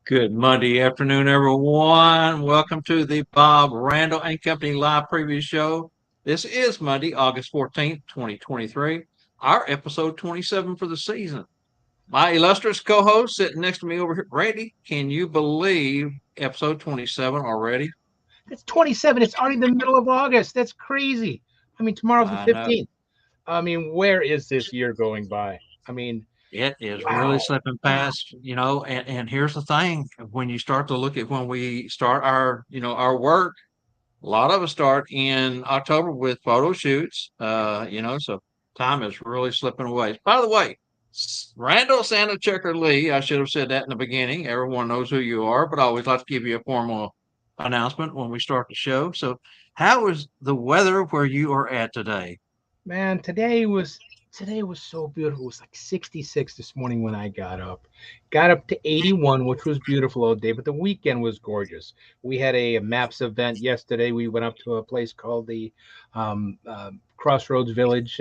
Good Monday afternoon, everyone. Welcome to the Bob Randall and Company live preview show. This is Monday, August 14th, 2023, our episode 27 for the season. My illustrious co-host sitting next to me over here, Randy, can you believe episode 27 already? It's 27. It's already the middle of August. That's crazy. I mean, tomorrow's the I know 15th. I mean, where is this year going by? I mean, it is really wow. slipping past, and here's the thing. When you start to look at when we start our work, a lot of us start in October with photo shoots, so time is really slipping away. By the way, Randall Santa Checker Lee, I should have said that in the beginning. Everyone knows who you are, but I always like to give you a formal announcement when we start the show. So, how is the weather where you are at today? Man, today was so beautiful. It was like 66 this morning when I got up. Got up to 81, which was beautiful all day, but the weekend was gorgeous. We had a MAPS event yesterday. We went up to a place called the Crossroads Village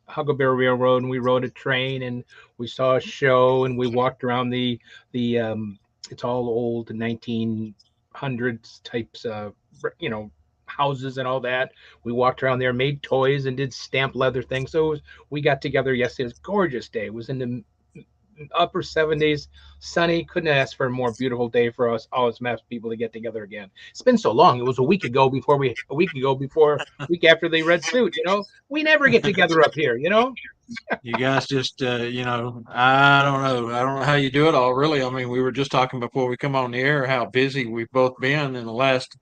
Huckleberry Railroad, and we rode a train and we saw a show and we walked around the it's all old 1900s types of houses and all that. We walked around there, made toys and did stamp leather things. We got together yesterday. It was a gorgeous day. It was in the upper 70s, sunny. Couldn't ask for a more beautiful day for us all as MAPS people to get together again. It's been so long. It was a week ago before week after the red suit. We never get together up here. You guys just, I don't know. I don't know how you do it all, really. I mean, we were just talking before we come on the air how busy we've both been in the last,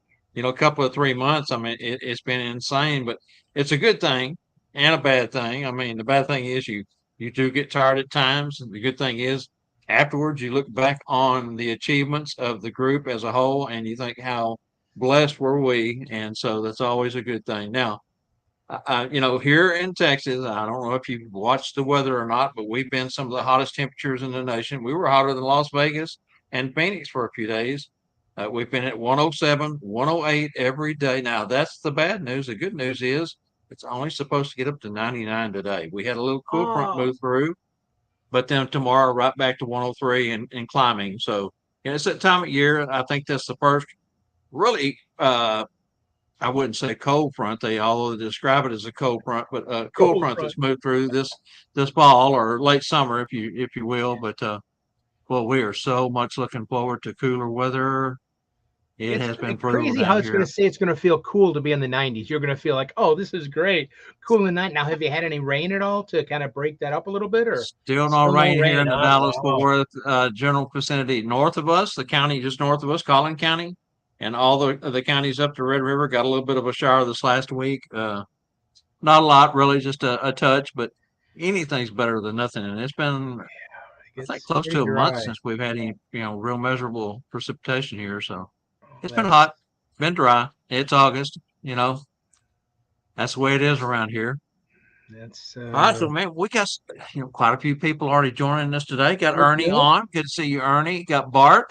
couple of 3 months. I mean, it's been insane, but it's a good thing and a bad thing. I mean, the bad thing is you do get tired at times. And the good thing is afterwards you look back on the achievements of the group as a whole and you think how blessed were we. And so that's always a good thing. Now, here in Texas, I don't know if you've watched the weather or not, but we've been some of the hottest temperatures in the nation. We were hotter than Las Vegas and Phoenix for a few days. We've been at 107, 108 every day. Now, that's the bad news. The good news is it's only supposed to get up to 99 today. We had a little cool front move through, but then tomorrow right back to 103 and climbing. So, it's that time of year. I think that's the first really I wouldn't say cold front. Although they describe it as a cold front, but cool front that's moved through this fall or late summer, if you will. But well, we are so much looking forward to cooler weather. It has been crazy how it's going to say it's going to feel cool to be in the 90s. You're going to feel like, oh, this is great, cool in the night. Now, have you had any rain at all to kind of break that up a little bit, or still no rain here in the Dallas-Fort Worth general vicinity north of us, the county just north of us, Collin County? And all the counties up to Red River got a little bit of a shower this last week. Not a lot, really, just a touch, but anything's better than nothing. And it's been, I think, close to a month since we've had any, real measurable precipitation here. So it's been hot, been dry. It's August, That's the way it is around here. That's all right, so man, we got quite a few people already joining us today. Got Ernie on. Good to see you, Ernie. Got Bart.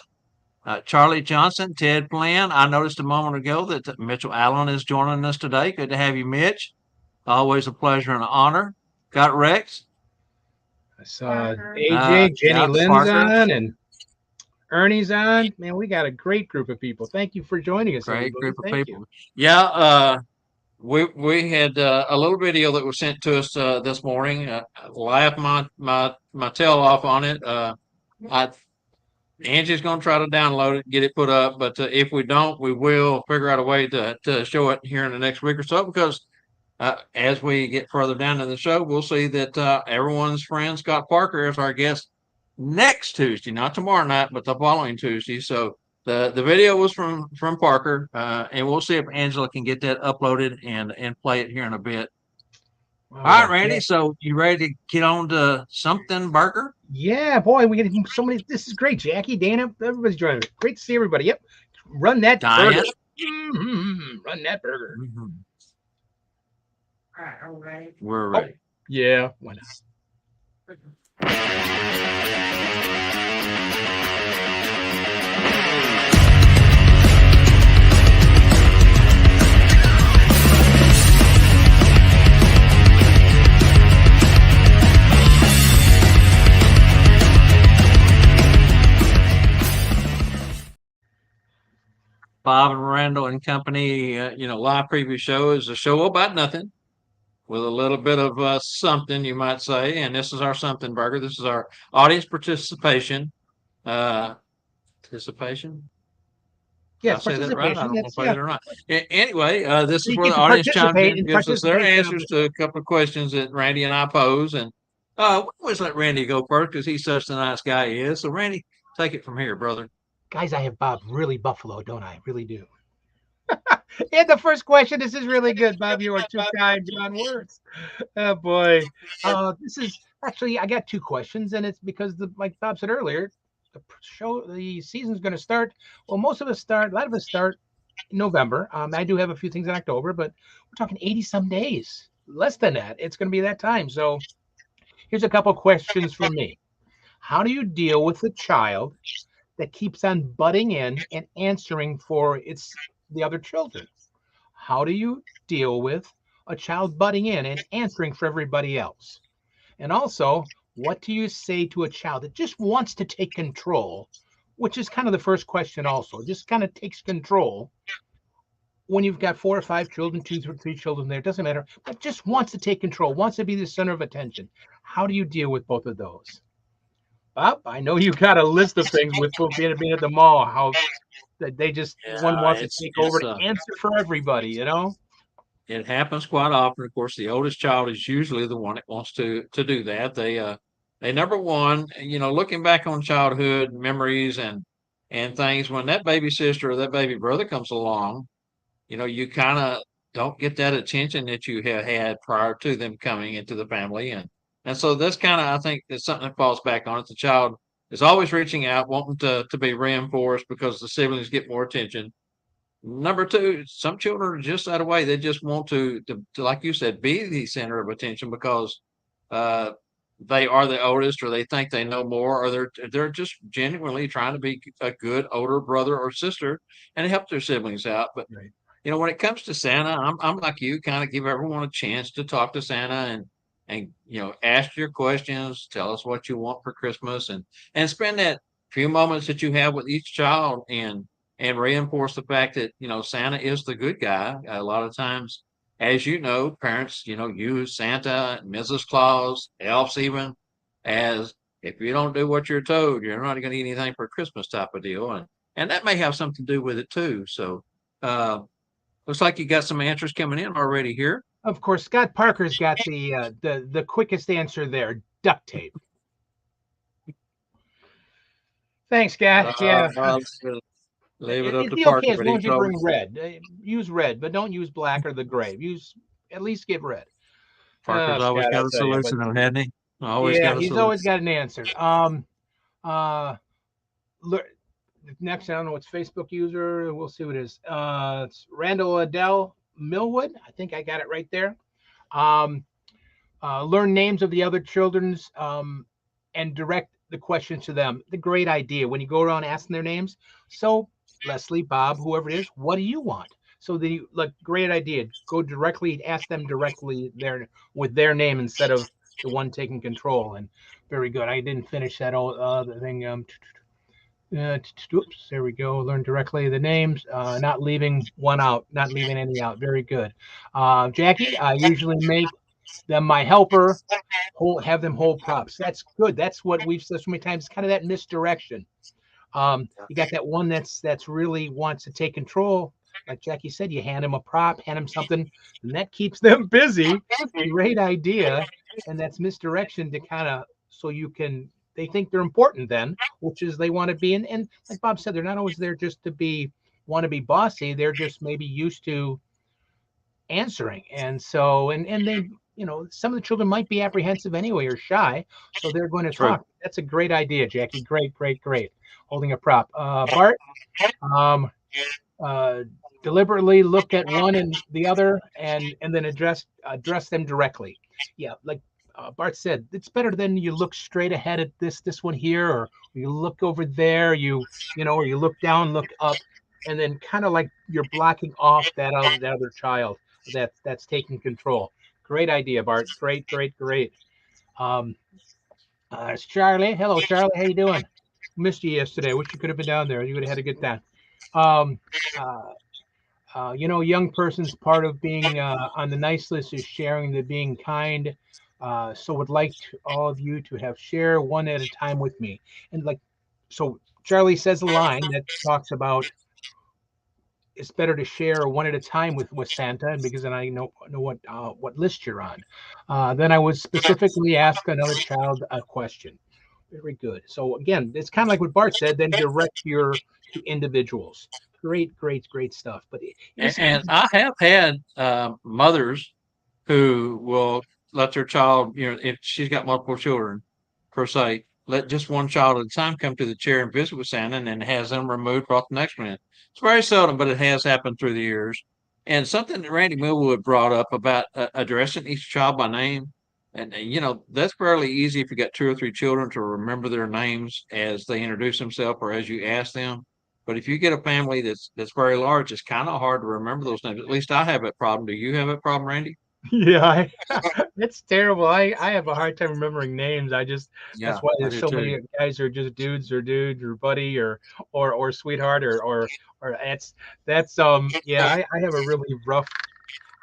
Charlie Johnson, Ted Flynn. I noticed a moment ago that Mitchell Allen is joining us today. Good to have you, Mitch. Always a pleasure and an honor. Got Rex. I saw AJ, Jenny Lynn's on, and Ernie's on. Man, we got a great group of people. Thank you for joining us. Great group of people. Yeah, we had a little video that was sent to us this morning. Laughed my tail off on it. Angie's going to try to download it, get it put up. But if we don't, we will figure out a way to show it here in the next week or so, because as we get further down in the show, we'll see that everyone's friend Scott Parker is our guest next Tuesday, not tomorrow night, but the following Tuesday. So the video was from Parker, and we'll see if Angela can get that uploaded and play it here in a bit. All right, Randy. So you ready to get on to something burger? Yeah, boy, we get so many. This is great, Jackie, Dana, everybody's joining us. Great to see everybody. Yep, run that burger. Run that burger. Mm-hmm. All right, are we ready? We're ready. Yeah, why not? Bob and Randall and Company, live preview show is a show about nothing with a little bit of something, you might say. And this is our something burger. This is our audience participation. Uh, Participation. Did I Yes, say that right? I participation. don't know That's if I did or not. Anyway, this is You where get the to audience chimes participate in, and gives us their participate. answers to a couple of questions that Randy and I pose. And we always let Randy go first because he's such a nice guy he is. So, Randy, take it from here, brother. Guys, I have Bob really buffalo, don't I? Really do. And the first question, this is really good, Bob. You are too kind, John Words. Oh boy. This is actually I got two questions, and it's because like Bob said earlier, the season's going to start. Well, a lot of us start in November. I do have a few things in October, but we're talking 80 some days, less than that. It's going to be that time. So here's a couple questions for me. How do you deal with a child that keeps on butting in and answering for the other children? How do you deal with a child butting in and answering for everybody else? And also, what do you say to a child that just wants to take control, which is kind of the first question, also, just kind of takes control when you've got four or five children, two or three children there, doesn't matter, but just wants to take control, wants to be the center of attention. How do you deal with both of those? Bob, I know you got a list of things with being at the mall, how that they just one Yeah, wants to take over to answer for everybody, it happens quite often. Of course, the oldest child is usually the one that wants to do that. They number one, looking back on childhood memories and things when that baby sister or that baby brother comes along, you kind of don't get that attention that you have had prior to them coming into the family, and so that's kind of I think that's something that falls back on it. The child is always reaching out, wanting to be reinforced because the siblings get more attention. Number two, some children are just that way. They just want to, like you said, be the center of attention because uh, they are the oldest, or they think they know more, or they're just genuinely trying to be a good older brother or sister and help their siblings out. But Right. when it comes to Santa, I'm like you, kind of give everyone a chance to talk to Santa and ask your questions, tell us what you want for Christmas, and spend that few moments that you have with each child and reinforce the fact that Santa is the good guy. A lot of times, as you know, parents use Santa, Mrs. Claus, elves even as if you don't do what you're told, you're not going to get anything for Christmas type of deal, and that may have something to do with it too. So. Uh, Looks like you got some answers coming in already here. Of course, Scott Parker's got the quickest answer there: duct tape. Thanks, Scott. Yeah, I'll leave it up it'd to be okay Parker, as but long he as you bring told red. Use red, but don't use black or the gray. Use At least give red. Parker's always Scott, I'll got a tell you, but solution, though, hadn't he? Always yeah, got a he's always solution. got an answer. Uh, Next, I don't know what's Facebook user. We'll see what it is. It's Randall Adele Millwood. I think I got it right there. Um, Learn names of the other children's and direct the questions to them. The great idea when you go around asking their names. So Leslie, Bob, whoever it is, what do you want? So like great idea. Go directly, ask them directly there with their name instead of the one taking control. And very good. I didn't finish that old thing. Oops, there we go. Learn directly the names, not leaving one out, not leaving any out. Very good. Jackie, I usually make them my helper, have them hold props. That's good. That's what we've said so many times. It's kind of that misdirection. You got that one that's really wants to take control. Like Jackie said, you hand them a prop, hand them something, and that keeps them busy. Great idea. And that's misdirection to kind of so you can they think they're important then, which is they want to be and like Bob said, they're not always there just to be want to be bossy. They're just maybe used to answering. And so and they some of the children might be apprehensive anyway or shy, so they're going to True. talk. That's a great idea, Jackie. Great. Holding a prop. Bart, um, uh, deliberately look at one and the other and then address them directly. Yeah, like Bart said, it's better than you look straight ahead at this one here, or you look over there, or you look down, look up, and then kind of like you're blocking off that other child that's taking control. Great idea, Bart. Great. Um, it's Charlie. Hello, Charlie. How you doing? Missed you yesterday. Wish you could have been down there. You would have had a good time. Um, uh, young person's part of being on the nice list is sharing the being kind. So would like all of you to have share one at a time with me. And like, so Charlie says a line that talks about it's better to share one at a time with Santa, and because then I know what list you're on. Then I would specifically ask another child a question. Very good. So again, it's kind of like what Bart said. Then direct your to individuals. Great, great, great stuff. But it is And I have had mothers who will let their child, if she's got multiple children, per se, let just one child at a time come to the chair and visit with Santa and then has them removed, brought the next one in. It's very seldom, but it has happened through the years. And something that Randy Millwood brought up about addressing each child by name. And, that's fairly easy if you got two or three children to remember their names as they introduce themselves or as you ask them. But if you get a family that's very large, it's kind of hard to remember those names. At least I have that problem. Do you have that problem, Randy? Yeah, it's terrible. I have a hard time remembering names. That's Yeah, why I there's do so too. many guys who are just dudes or dude or buddy or sweetheart or that's yeah, I have a really rough.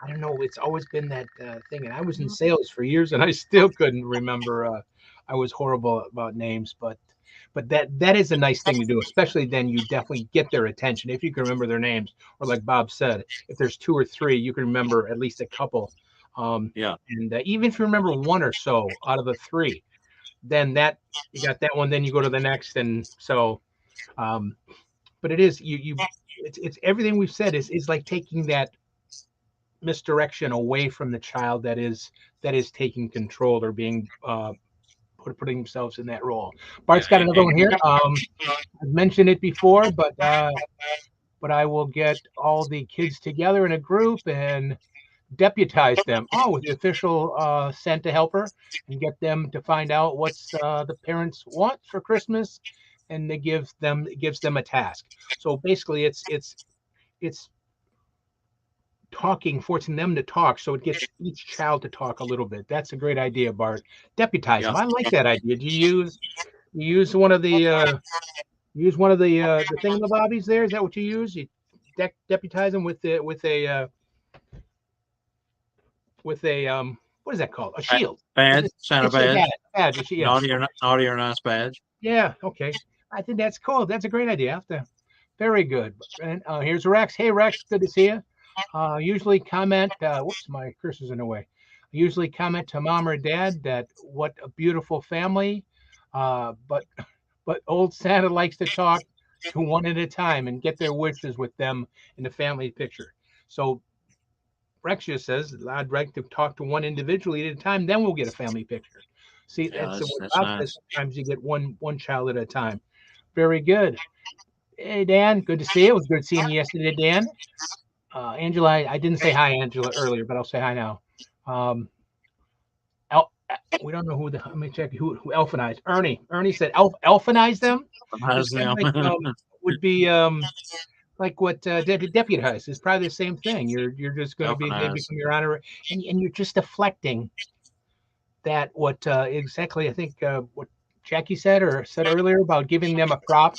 I don't know. It's always been that thing, and I was in sales for years, and I still couldn't remember. I was horrible about names, but that is a nice thing to do, especially then you definitely get their attention if you can remember their names, or like Bob said, if there's two or three, you can remember at least a couple, Yeah. and even if you remember one or so out of the three, then that you got that one, then you go to the next, and so. Um, but it is it's everything we've said is like taking that misdirection away from the child that is taking control or being putting themselves in that role. Yeah. Bart's got another one here. I've mentioned it before, but I will get all the kids together in a group and deputize them. Oh, with the official Santa helper, and get them to find out what's the parents want for Christmas, and it gives them a task. So basically, it's talking, forcing them to talk, so it gets each child to talk a little bit. That's a great idea, Bart. Deputize Yeah. them. I like that idea. Do you use one of the thingamabobbies there? Is that what you use? You deputize them with a what is that called? A shield. Badge, Santa It's a badge, badge. Yes. naughty or nice badge. Yeah. Okay. I think that's cool. That's a great idea. I have to. Very good. And here's Rex. Hey, Rex. Good to see you. Usually comment. Whoops, my cursor's in the way. Usually comment to mom or dad that what a beautiful family. But old Santa likes to talk to one at a time and get their wishes with them in the family picture. So Rex just says I'd like to talk to one individually at a time. Then we'll get a family picture. See, Yeah, that's what that's Bob says. nice. Sometimes you get one child at a time. Very good. Hey, Dan, good to see you. It was good seeing you yesterday, Dan. Angela, I didn't say hi, Angela, earlier, but I'll say hi now. Um, we don't know let me check who elfinized. Ernie said elfinize them. It's Nice kind of them. like would be like what deputize is probably the same thing. You're just going to be they Galvanize. become your honor, and you're just deflecting that what exactly I think what Jackie said earlier about giving them a prop,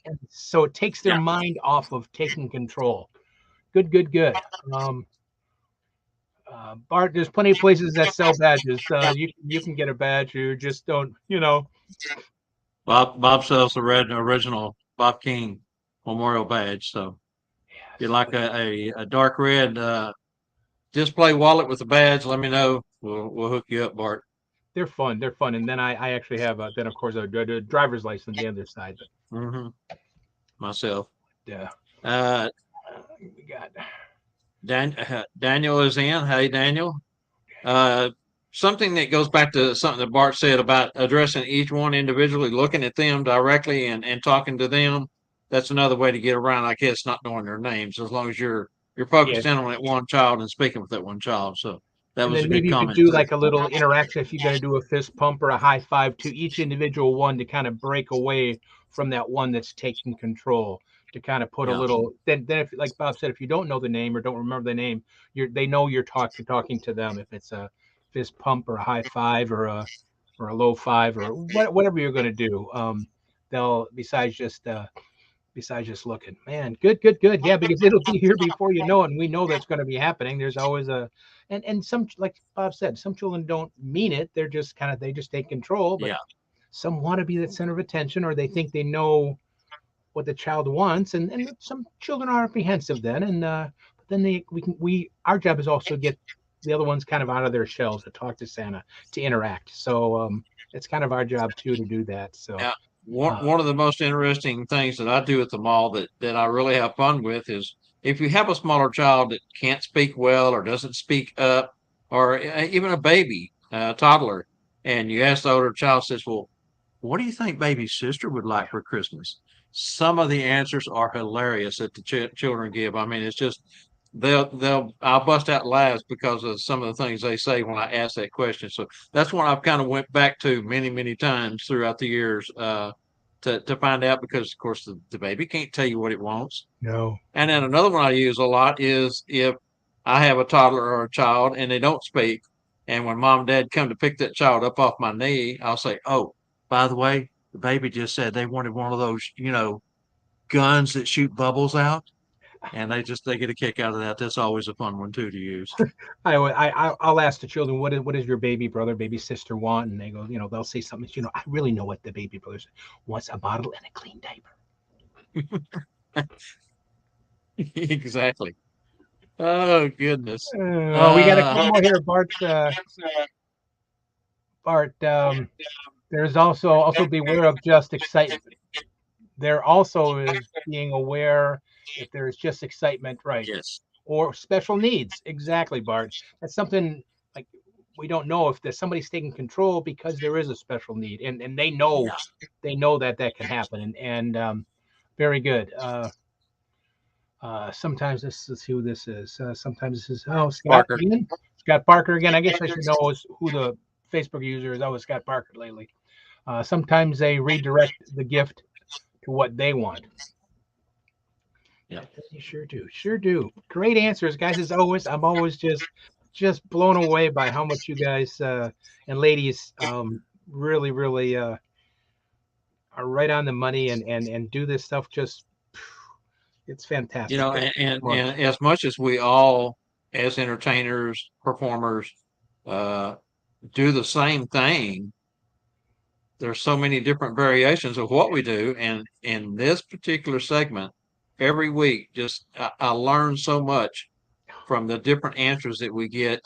and so it takes their Yeah. mind off of taking control. Good, good, good. Um, Bart, there's plenty of places that sell badges. You can get a badge. You just don't, Bob sells the red original Bob King Memorial Badge. So if you Yes, like but a dark red display wallet with a badge, let me know. We'll hook you up, Bart. they're fun. They're fun. And then I actually have then of course a driver's license on the other side. Hmm. Myself. But Uh, we got Daniel is in. Hey, Daniel. Uh, Something that goes back to something that Bart said about addressing each one individually, looking at them directly and talking to them. That's another way to get around, I guess, not knowing their names, as long as you're yeah. focused in on that one child and speaking with that one child. So that And was a then good maybe you could comment do too. like a little interaction if you're going to do a fist pump or a high five to each individual one to kind of break away from that one that's taking control. To kind of put a Yeah, little then if like Bob said, if you don't know the name or don't remember the name, they know you're talking to them. If it's a fist pump or a high five or a low five or whatever you're going to do, they'll besides just besides just looking. Man, good, good, good. Yeah, because it'll be here before you know it, and we know that's going to be happening. There's always a, and some, like Bob said, some children don't mean it. They're just kind of, they just take control, but Yeah. some want to be the center of attention, or they think they know what the child wants, and some children are apprehensive then, and but then we our job is also to get the other ones kind of out of their shells, to talk to Santa, to interact. So it's kind of our job too to do that. So Yeah. One uh, one of the most interesting things that I do at the mall that I really have fun with is if you have a smaller child that can't speak well or doesn't speak up, or even a baby, toddler, and you ask the older child, says, "Well, what do you think baby's sister would like for Christmas?" Some of the answers are hilarious that the children give. I mean, it's just I'll bust out laughs because of some of the things they say when I ask that question. So that's one I've kind of went back to many times throughout the years to find out, because of course the baby can't tell you what it wants. no, And then another one I use a lot is if I have a toddler or a child and they don't speak, and when mom and dad come to pick that child up off my knee, I'll say, "Oh, by the way, the baby just said they wanted one of those, guns that shoot bubbles out." And they get a kick out of that. That's always a fun one too to use. I'll ask the children, what is your baby brother, baby sister want, and they go, they'll say something. I really know what the baby brother wants: a bottle and a clean diaper. Exactly. Oh goodness. We got a Uh, couple more here, Bart. Bart, there's also beware of just excitement. There also is being aware if there's just excitement, right, yes. or special needs. Exactly, Bart. That's something, like, we don't know if there's somebody's taking control because there is a special need, and Yeah. they know that can happen, and very good. Sometimes this is who this is. Sometimes this is, oh, Scott Parker. again. Scott Parker again. I guess I should know who the Facebook user is. Oh, Scott Parker lately. Sometimes they redirect the gift to what they want. Yeah. You sure do. Sure do. Great answers, guys. As always, I'm always just blown away by how much you guys and ladies really, really are right on the money, and do this stuff. Just it's fantastic. Thank you so much. And as much as we all, as entertainers, performers, uh, do the same thing, there's so many different variations of what we do. And in this particular segment, every week, just I learn so much from the different answers that we get,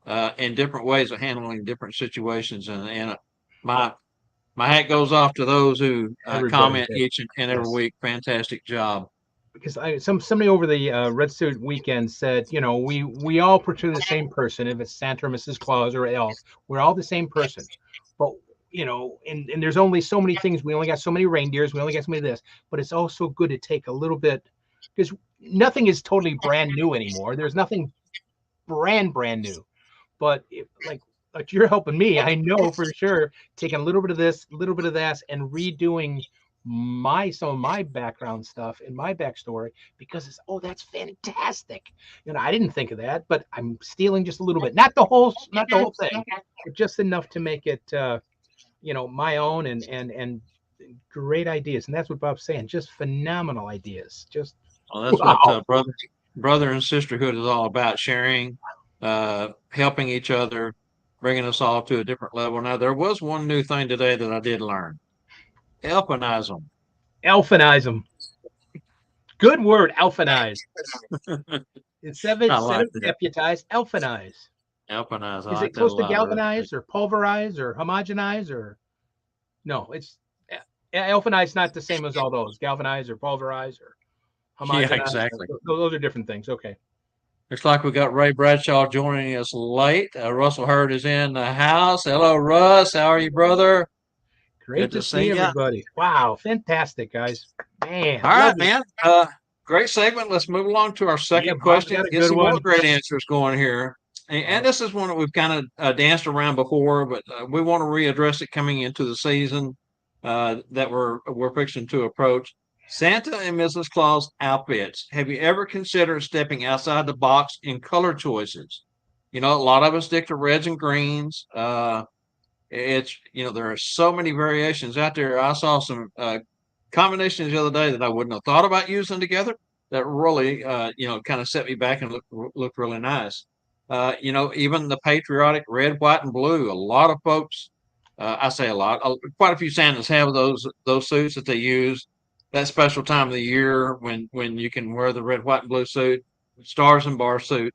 and different ways of handling different situations. And my my hat goes off to those who Everybody comment did. each and every Yes. week. Fantastic job. Because somebody over the Red Suit weekend said, we all portray the same person. If it's Santa or Mrs. Claus or elf, we're all the same person. But and there's only so many things. We only got so many reindeers. We only got so many of this. But it's also good to take a little bit, because nothing is totally brand new anymore. There's nothing brand new. But if, like you're helping me, I know for sure, taking a little bit of this, a little bit of that, and redoing some of my background stuff and my backstory, because it's, oh, that's fantastic. I didn't think of that, but I'm stealing just a little bit, not the whole thing, but just enough to make it my own, and great ideas. And that's what Bob's saying, just phenomenal ideas. Just Well, that's what wow. brother and sisterhood is all about: sharing, helping each other, bringing us all to a different level. Now, there was one new thing today that I did learn: alpinism. Elfinize them. Good word, elfinize. I Instead like of that. deputize, elfinize. Alpinize. I Is it like that a close to lot. I really do. galvanize or pulverize or homogenize, or no? It's elfinize, not the same as all those. Galvanize or pulverize or Yeah, homogenize. exactly. Those are different things. Okay. Looks like we got Ray Bradshaw joining us late. Russell Hurd is in the house. Hello, Russ. How are you, brother? Great Good to to see see you. everybody. Wow. Fantastic, guys. Man, All right, lovely. man. Great segment. Let's move along to our Yeah, second Bob's question. got a Get good some more one. great answers going here. And Bob. this is one that we've kind of danced around before, but we want to readdress it coming into the season that we're fixing to approach. Santa and Mrs. Claus outfits. Have you ever considered stepping outside the box in color choices? A lot of us stick to reds and greens. There are so many variations out there. I saw some combinations the other day that I wouldn't have thought about using together that really, kind of set me back and looked really nice. Even the patriotic red, white, and blue. A lot of folks, I say a lot, quite a few Santas have those suits that they use that special time of the year when you can wear the red, white, and blue suit, stars and bar suit.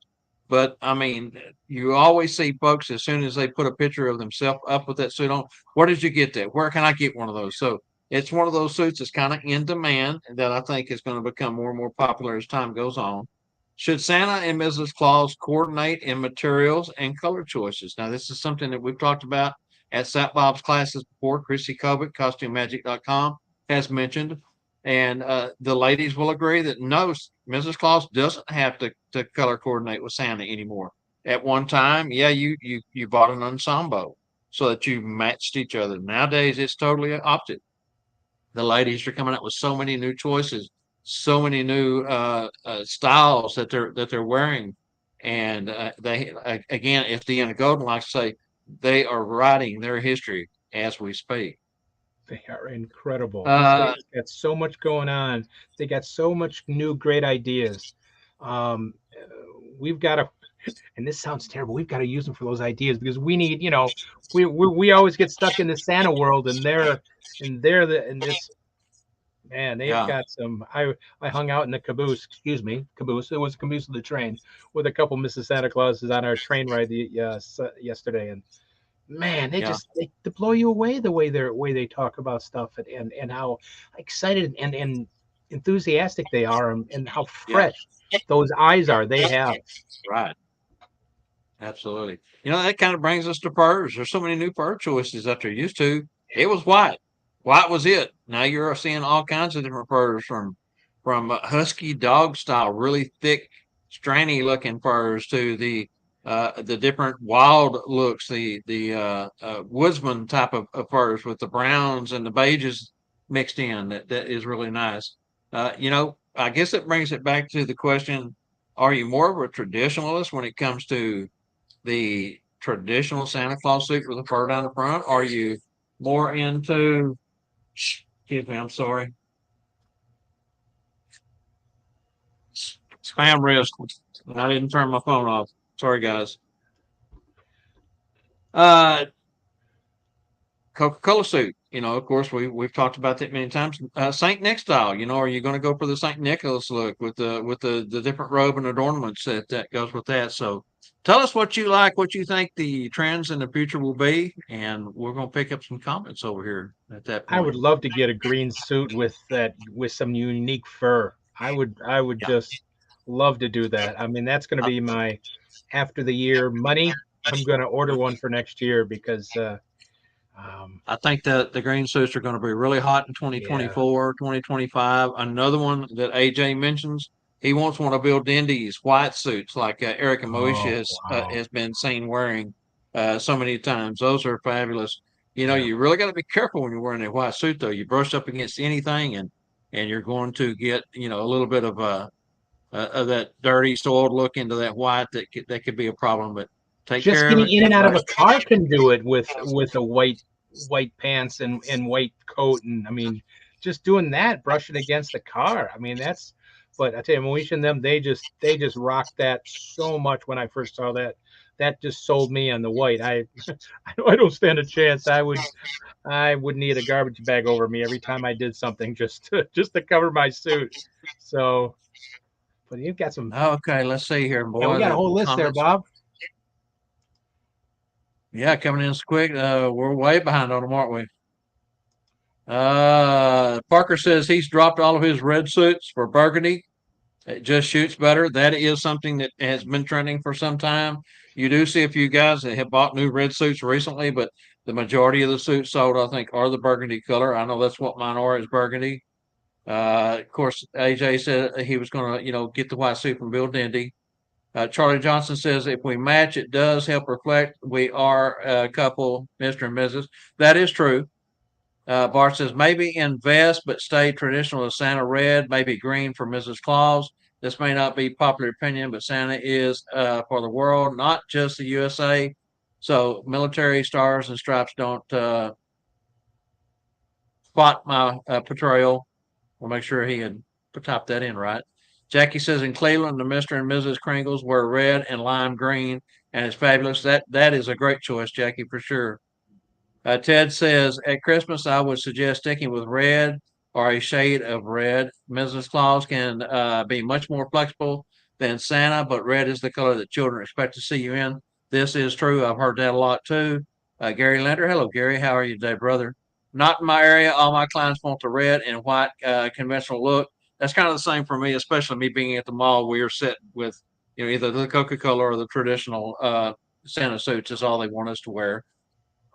But I mean, you always see folks as soon as they put a picture of themselves up with that suit on. Where did you get that? Where can I get one of those? So it's one of those suits that's kind of in demand that I think is going to become more and more popular as time goes on. Should Santa and Mrs. Claus coordinate in materials and color choices? Now, this is something that we've talked about at Sat Bob's classes before. Chrissy Kovic, CostumeMagic.com, has mentioned, and the ladies will agree that no, Mrs. Claus doesn't have to color coordinate with Santa anymore. At one time, yeah, you bought an ensemble so that you matched each other. Nowadays, it's totally opposite. The ladies are coming out with so many new choices, so many new styles that they're wearing, and they again, as Deanna Golden likes to say, they are writing their history as we speak. They are incredible. These Uh, ladies got so much going on. They got so much new great ideas. We've got to, and this sounds terrible. We've got to use them for those ideas because we need, we always get stuck in the Santa world, and they're the and this man. They've yeah, got some. I hung out in the caboose. Excuse me, caboose. It was a caboose of the train with a couple Mrs. Santa Clauses on our train ride yesterday, and man, yeah, they blow you away the way they talk about stuff and how excited and enthusiastic they are and how yeah, fresh those eyes are they have. right. Absolutely. That kind of brings us to furs. There's so many new fur choices that they're used to. It was white. White was it. Now you're seeing all kinds of different furs from husky dog style, really thick, strainy looking furs to the different wild looks, the woodsman type of furs with the browns and the beiges mixed in. That is really nice. I guess it brings it back to the question: are you more of a traditionalist when it comes to the traditional Santa Claus suit with the fur down the front? Are you more into, excuse me, I'm sorry, spam risk? I didn't turn my phone off. Sorry, guys. Uh, Coca-Cola suit. Of course, we've talked about that many times. Saint Nick style. Are you going to go for the Saint Nicholas look with the different robe and adornments that goes with that? So, tell us what you like, what you think the trends in the future will be, and we're going to pick up some comments over here at that I would point. love to get a green suit with some unique fur. I would Yeah, just love to do that. I mean, that's going to I, be my after the year money. I'm going to order one for next year because um, I think that the green suits are going to be really hot in yeah. 2024, 2025. Another one that AJ mentions, he wants one of Bill Dindy's white suits, like Erica Moesha Oh wow. has been seen wearing so many times. Those are fabulous. Yeah. You really got to be careful when you're wearing a white suit, though. You brush up against anything, and you're going to get a little bit of that dirty, soiled look into that white that could be a problem. But take Just care of getting it. in and out of Brush. a car can do it with a white pants and white coat, and I mean just doing that, brushing against the car. I mean that's. But I tell you, Moesha and them, they just rocked that so much when I first saw that. That just sold me on the white. I don't stand a chance. I would need a garbage bag over me every time I did something just to cover my suit. So, but you've got some. Okay, let's see here, Yeah, we boy. got a The whole list there, comments. Bob. Yeah, coming in so quick. We're way behind on them, aren't we? Parker says he's dropped all of his red suits for burgundy. It just shoots better. That is something that has been trending for some time. You do see a few guys that have bought new red suits recently, but the majority of the suits sold, I think, are the burgundy color. I know that's what mine are, is burgundy. Of course, AJ said he was going to, get the white suit from Bill Dindy. Charlie Johnson says if we match, it does help reflect we are a couple, Mr. and Mrs. That is true. Bart says maybe invest but stay traditional as Santa red, maybe green for Mrs. Claus. This may not be popular opinion, but Santa is for the world, not just the USA. So military stars and stripes don't spot my portrayal. We'll make sure he had typed that in right. Jackie says in Cleveland, the Mr. and Mrs. Kringles wear red and lime green, and it's fabulous. That is a great choice, Jackie, for sure. Ted says at Christmas, I would suggest sticking with red or a shade of red. Mrs. Claus can be much more flexible than Santa, but red is the color that children expect to see you in. This is true. I've heard that a lot too. Gary Linder. Hello, Gary. How are you today, brother? Not in my area. All my clients want the red and white conventional look. That's kind of the same for me, especially me being at the mall. We are set with either the Coca Cola or the traditional Santa suits is all they want us to wear.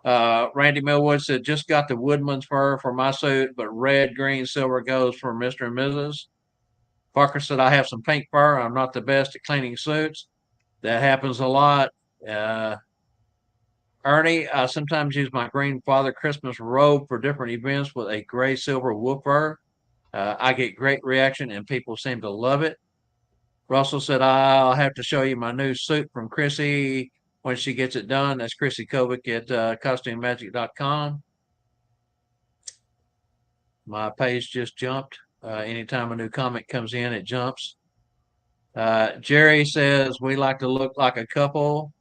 Randy Millwood said, just got the Woodman's fur for my suit, but red, green, silver goes for Mr. and Mrs. Parker said, I have some pink fur. I'm not the best at cleaning suits. That happens a lot. Uh, Ernie, I sometimes use my green Father Christmas robe for different events with a gray silver wool fur. I get great reaction and people seem to love it. Russell said, I'll have to show you my new suit from Chrissy when she gets it done. That's Chrissy Kovic at costumemagic.com. My page just jumped. Anytime a new comment comes in, it jumps. Jerry says we like to look like a couple.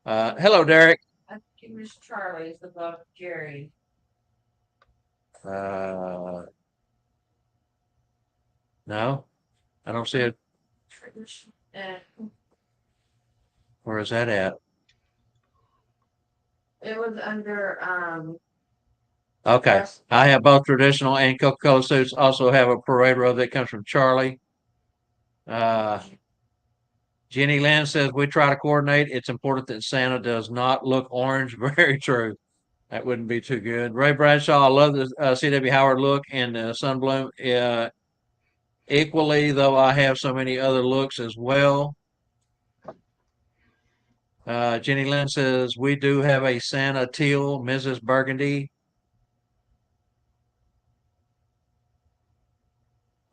Hello, Derek. I think Miss Charlie is above Jerry. No, I don't see it. Where is that at? It was under Okay. I have both traditional and Coca-Cola suits. Also have a parade robe that comes from Charlie. Jenny Lynn says we try to coordinate. It's important that Santa does not look orange. Very true. That wouldn't be too good. Ray Bradshaw, I love the C.W. Howard look and the sunbloom. Equally, though, I have so many other looks as well. Jenny Lynn says we do have a Santa teal, Mrs. Burgundy.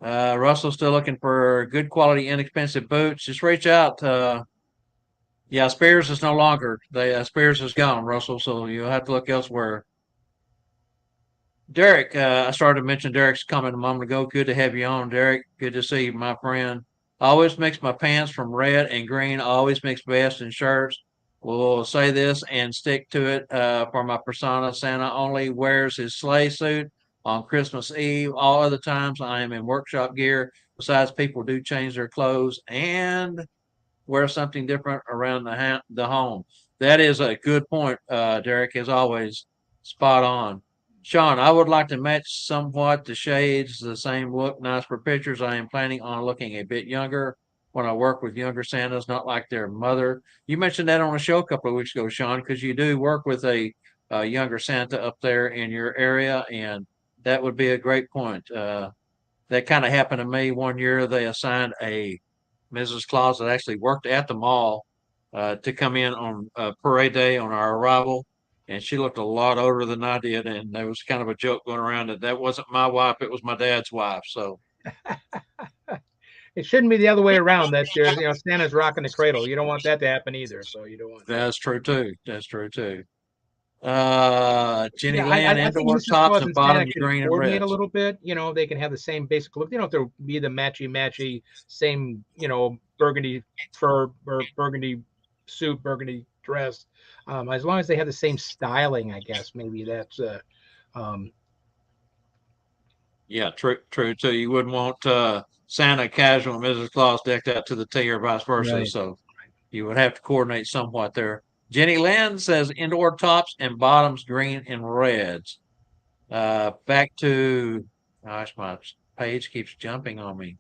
Russell's still looking for good quality, inexpensive boots. Just reach out. Yeah, Spears is no longer. Spears is gone, Russell. So you'll have to look elsewhere. Derek, I started to mention Derek's comment a moment ago. Good to have you on, Derek. Good to see you, my friend. I always mix my pants from red and green. I always mix vests and shirts. We'll say this and stick to it for my persona. Santa only wears his sleigh suit on Christmas Eve. All other times I am in workshop gear. Besides, people do change their clothes and wear something different around the home. That is a good point, Derek, as always. Spot on. Sean, I would like to match somewhat the shades, the same look, nice for pictures. I am planning on looking a bit younger when I work with younger Santas, not like their mother. You mentioned that on a show a couple of weeks ago, Sean, because you do work with a younger Santa up there in your area, and that would be a great point. That kind of happened to me one year. They assigned a Mrs. Claus that actually worked at the mall to come in on parade day on our arrival. And she looked a lot older than I did. And there was kind of a joke going around that wasn't my wife, it was my dad's wife. So It shouldn't be the other way around. That there's Santa's rocking the cradle. You don't want that to happen either. So you don't want that. that's true too. That's true too. Jenny Yeah, Land, I think indoor Mrs. tops Claus and and Santa bottoms, can green and coordinate a reds. little bit. They can have the same basic look. They don't have to be the matchy, same, burgundy fur or burgundy suit, burgundy dress. As long as they have the same styling, I guess maybe that's um, Yeah, true too. You wouldn't want Santa casual and Mrs. Claus decked out to the T or vice versa. right. So you would have to coordinate somewhat there. Jenny Lynn says indoor tops and bottoms green and reds. Back to, gosh, my page keeps jumping on me.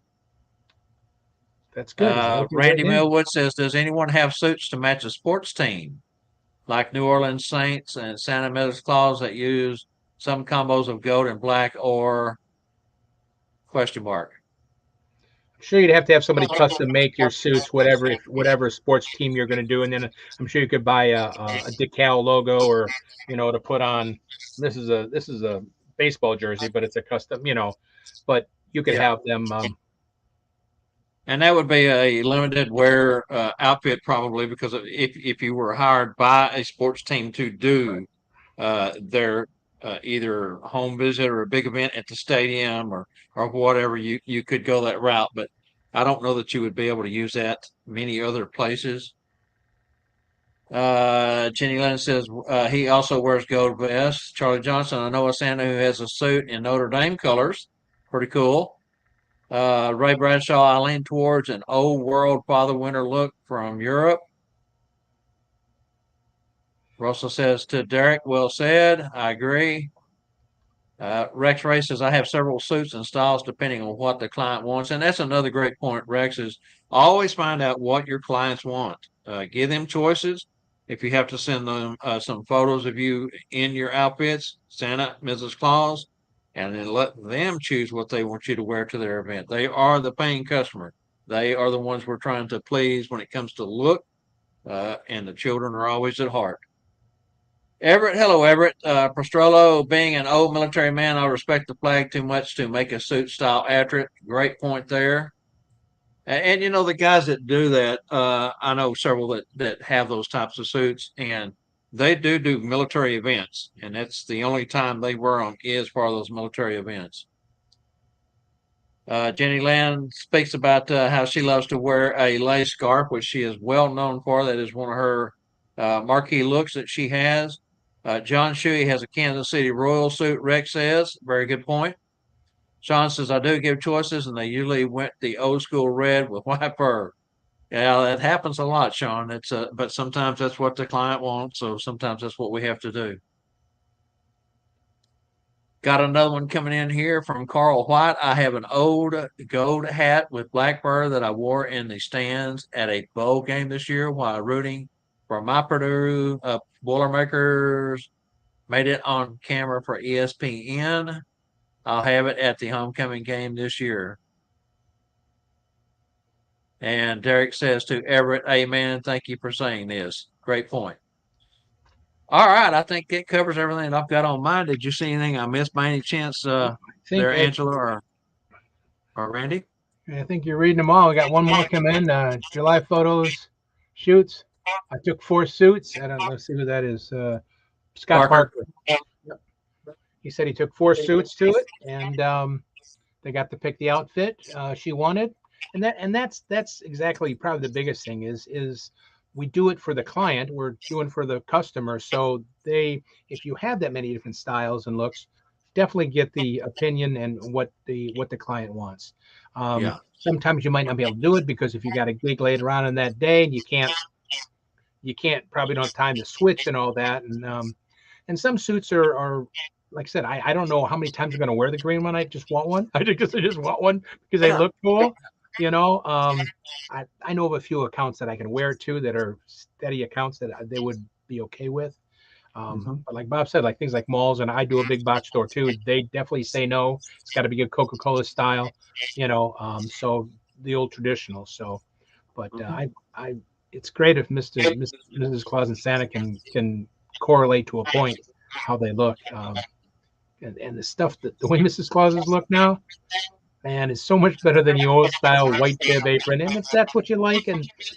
That's good. As long as you're Randy getting in. Millwood says, does anyone have suits to match a sports team like New Orleans Saints and Santa Mrs. Claus that use some combos of gold and black or question mark? Sure, you'd have to have somebody custom make your suits, whatever sports team you're going to do, and then I'm sure you could buy a decal logo or to put on. This is a baseball jersey, but it's a custom. But you could Yeah. have them. And that would be a limited wear outfit probably because if you were hired by a sports team to do their either a home visit or a big event at the stadium or whatever, you could go that route. But I don't know that you would be able to use that many other places. Jenny Lynn says he also wears gold vests. Charlie Johnson, I know a Santa who has a suit in Notre Dame colors. Pretty cool. Ray Bradshaw, I lean towards an old world Father Winter look from Europe. Russell says to Derek, well said. I agree. Rex Ray says, I have several suits and styles depending on what the client wants. And that's another great point, Rex, is always find out what your clients want. Give them choices. If you have to send them some photos of you in your outfits, Santa, Mrs. Claus, and then let them choose what they want you to wear to their event. They are the paying customer. They are the ones we're trying to please when it comes to look, and the children are always at heart. Everett, hello, Everett. Prostrollo, being an old military man, I respect the flag too much to make a suit style after it. Great point there. And you know, the guys that do that, I know several that have those types of suits, and they do military events, and that's the only time they wear them is for those military events. Jenny Land speaks about how she loves to wear a lace scarf, which she is well known for. That is one of her marquee looks that she has. John Shuey has a Kansas City Royal suit, Rex says. Very good point. Sean says, I do give choices, and they usually went the old school red with white fur. Yeah, that happens a lot, Sean. But sometimes that's what the client wants, so sometimes that's what we have to do. Got another one coming in here from Carl White. I have an old gold hat with black fur that I wore in the stands at a bowl game this year while rooting for my Purdue Boilermakers. Made it on camera for ESPN. I'll have it at the homecoming game this year. And Derek says to Everett, amen. Thank you for saying this. Great point. All right. I think it covers everything that I've got on mine. Did you see anything I missed by any chance there, Angela or Randy? I think you're reading them all. We got one more come in. July photos, shoots. I took 4 suits. I don't. Let's see who that is. Scott Parker. Yep. He said he took 4 suits to it, and they got to pick the outfit she wanted. And that's exactly probably the biggest thing is we do it for the client. We're doing for the customer. So if you have that many different styles and looks, definitely get the opinion and what the client wants. Yeah. Sometimes you might not be able to do it because if you got a gig later on in that day and you can't probably don't have time to switch and all that. And some suits are like I said, I don't know how many times I'm going to wear the green one. I just want one. I just want one because they look cool. You know, I know of a few accounts that I can wear too that are steady accounts that they would be okay with. But like Bob said, like things like malls, and I do a big box store too. They definitely say no. It's got to be a Coca-Cola style, you know. So the old traditional. So, but it's great if Mrs. Claus and Santa can correlate to a point how they look. And the stuff that the way Mrs. Claus's look now, man, is so much better than the old style white bib apron. And if that's what you like,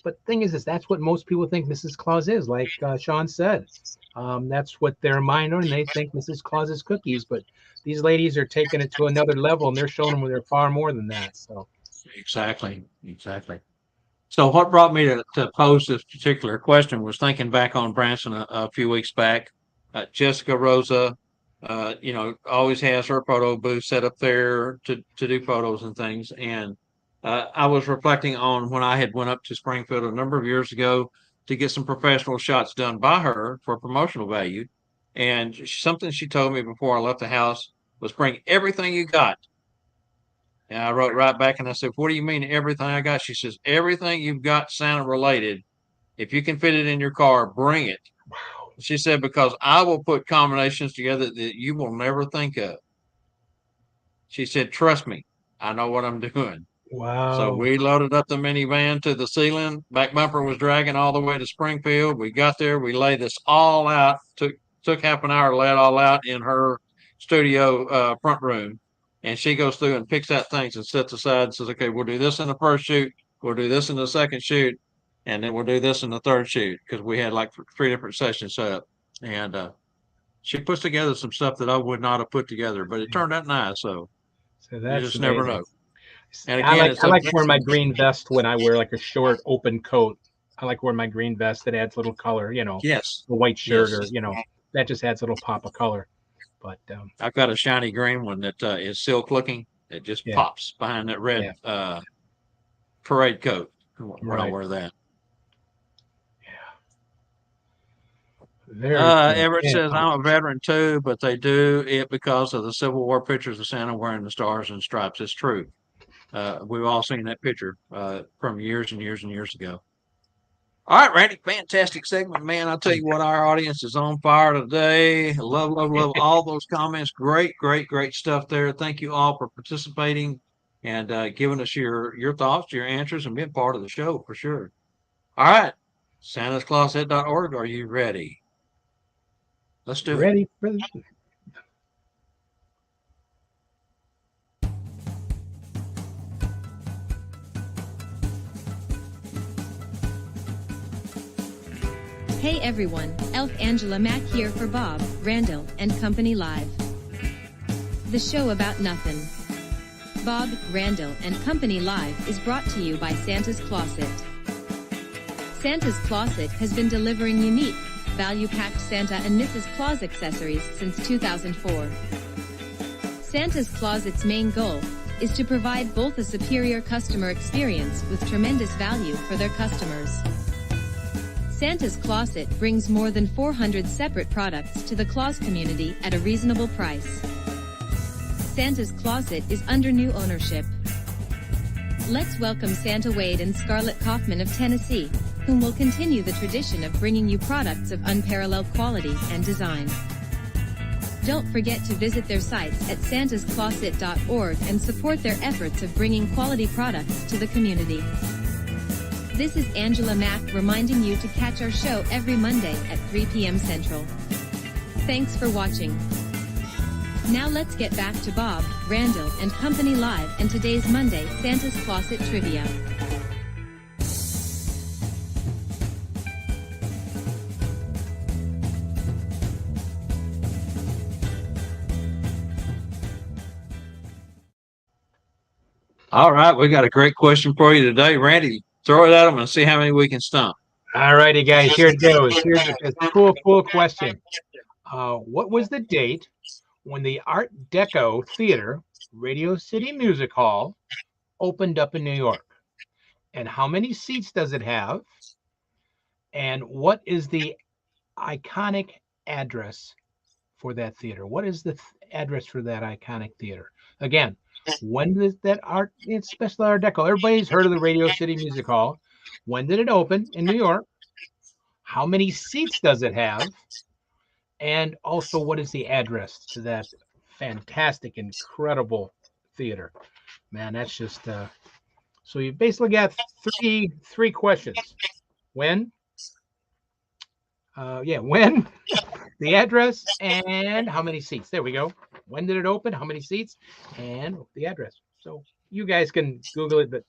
but the thing is that's what most people think Mrs. Claus is, like Sean said. That's what their mind on, and they think Mrs. Claus is cookies. But these ladies are taking it to another level, and they're showing them they're far more than that. So Exactly. So what brought me to pose this particular question was thinking back on Branson a few weeks back. Jessica Rosa, always has her photo booth set up there to do photos and things. And I was reflecting on when I had went up to Springfield a number of years ago to get some professional shots done by her for promotional value. And something she told me before I left the house was bring everything you got. And I wrote right back and I said, what do you mean everything I got? She says, everything you've got Santa related. If you can fit it in your car, bring it. wow. She said, because I will put combinations together that you will never think of. She said, trust me, I know what I'm doing. So Wow. we loaded up the minivan to the ceiling. Back bumper was dragging all the way to Springfield. We got there. We laid this all out. Took half an hour to lay it all out in her studio front room. And she goes through and picks out things and sets aside and says, okay, we'll do this in the first shoot. We'll do this in the second shoot. And then we'll do this in the third shoot because we had like 3 different sessions set up. And she puts together some stuff that I would not have put together, but it turned out nice. So you that's just never amazing. know. And I again, like it's I up. like wearing my green vest when I wear like a short open coat. I like wearing my green vest that adds a little color, Yes, a white shirt yes. or that just adds a little pop of color. But I've got a shiny green one that is silk looking. It just yeah, pops behind that red yeah, parade coat when I right. wear that. Very cool. Everett Yeah. says, I'm a veteran too, but they do it because of the Civil War pictures of Santa wearing the stars and stripes. It's true. We've all seen that picture from years and years and years ago. All right, Randy, fantastic segment, man. I'll tell you what, our audience is on fire today. Love, love, love all those comments. Great, great, great stuff there. Thank you all for participating and giving us your thoughts, your answers, and being part of the show for sure. All right, santascloset.org. Are you ready? Let's do it. Ready for Hey everyone, Elf Angela Mack here for Bob, Randyl, and Company Live. The show about nothing. Bob, Randyl, and Company Live is brought to you by Santa's Closet. Santa's Closet has been delivering unique, value-packed Santa and Mrs. Claus accessories since 2004. Santa's Closet's main goal is to provide both a superior customer experience with tremendous value for their customers. Santa's Closet brings more than 400 separate products to the Claus community at a reasonable price. Santa's Closet is under new ownership. Let's welcome Santa Wade and Scarlett Kaufman of Tennessee, whom will continue the tradition of bringing you products of unparalleled quality and design. Don't forget to visit their sites at santascloset.org and support their efforts of bringing quality products to the community. This is Angela Mack reminding you to catch our show every Monday at 3 p.m. Central. Thanks for watching. Now let's get back to Bob, Randyl, and Company Live and today's Monday Santa's Closet Trivia. All right, we got a great question for you today. Randy, throw it at them and see how many we can stump. All righty, guys. Here it goes. Here's a cool question. What was the date when the Art Deco Theater, Radio City Music Hall, opened up in New York? And how many seats does it have? And what is the iconic address for that theater? What is the address for that iconic theater? Again, when did that it's Special Art Deco? Everybody's heard of the Radio City Music Hall. When did it open in New York? How many seats does it have? And also, what is the address to that fantastic, incredible theater? Man, that's just so you basically got three questions. When? When, the address, and how many seats. There we go. When did it open? How many seats? And the address. So you guys can Google it, but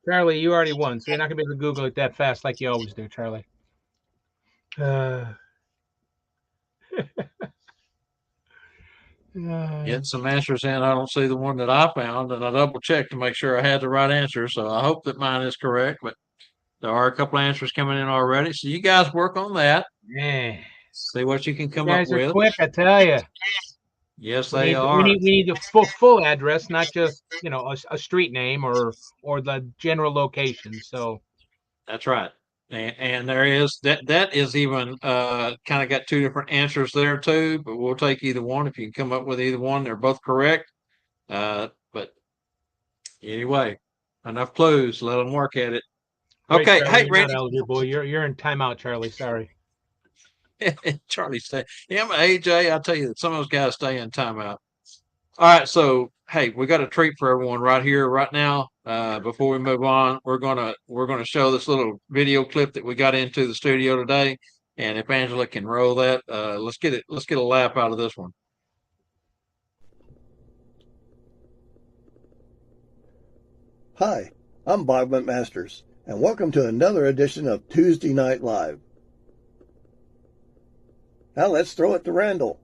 Charlie, you already won, so you're not gonna be able to Google it that fast like you always do, Charlie. Get some answers in. I don't see the one that I found, and I double checked to make sure I had the right answer. So I hope that mine is correct, but there are a couple of answers coming in already. So you guys work on that. Yeah. See what you can You come up guys are with. quick, I tell you. Yes, We they need are. we need the full address, not just a street name or the general location. So That's right. And there is that is even kind of got two different answers there too, but we'll take either one if you can come up with either one. They're both correct. But anyway, enough clues. Let them work at it. right, Okay. Charlie, Hey, you're not Randy. eligible. You're in timeout, Charlie. Sorry. Charlie say, yeah, AJ, I tell you, some of those guys stay in timeout. All right, so hey, we got a treat for everyone right here, right now. Before we move on, we're gonna show this little video clip that we got into the studio today, and if Angela can roll that, let's get it. Let's get a laugh out of this one. Hi, I'm Bob McMasters, and welcome to another edition of Tuesday Night Live. Now let's throw it to Randyl.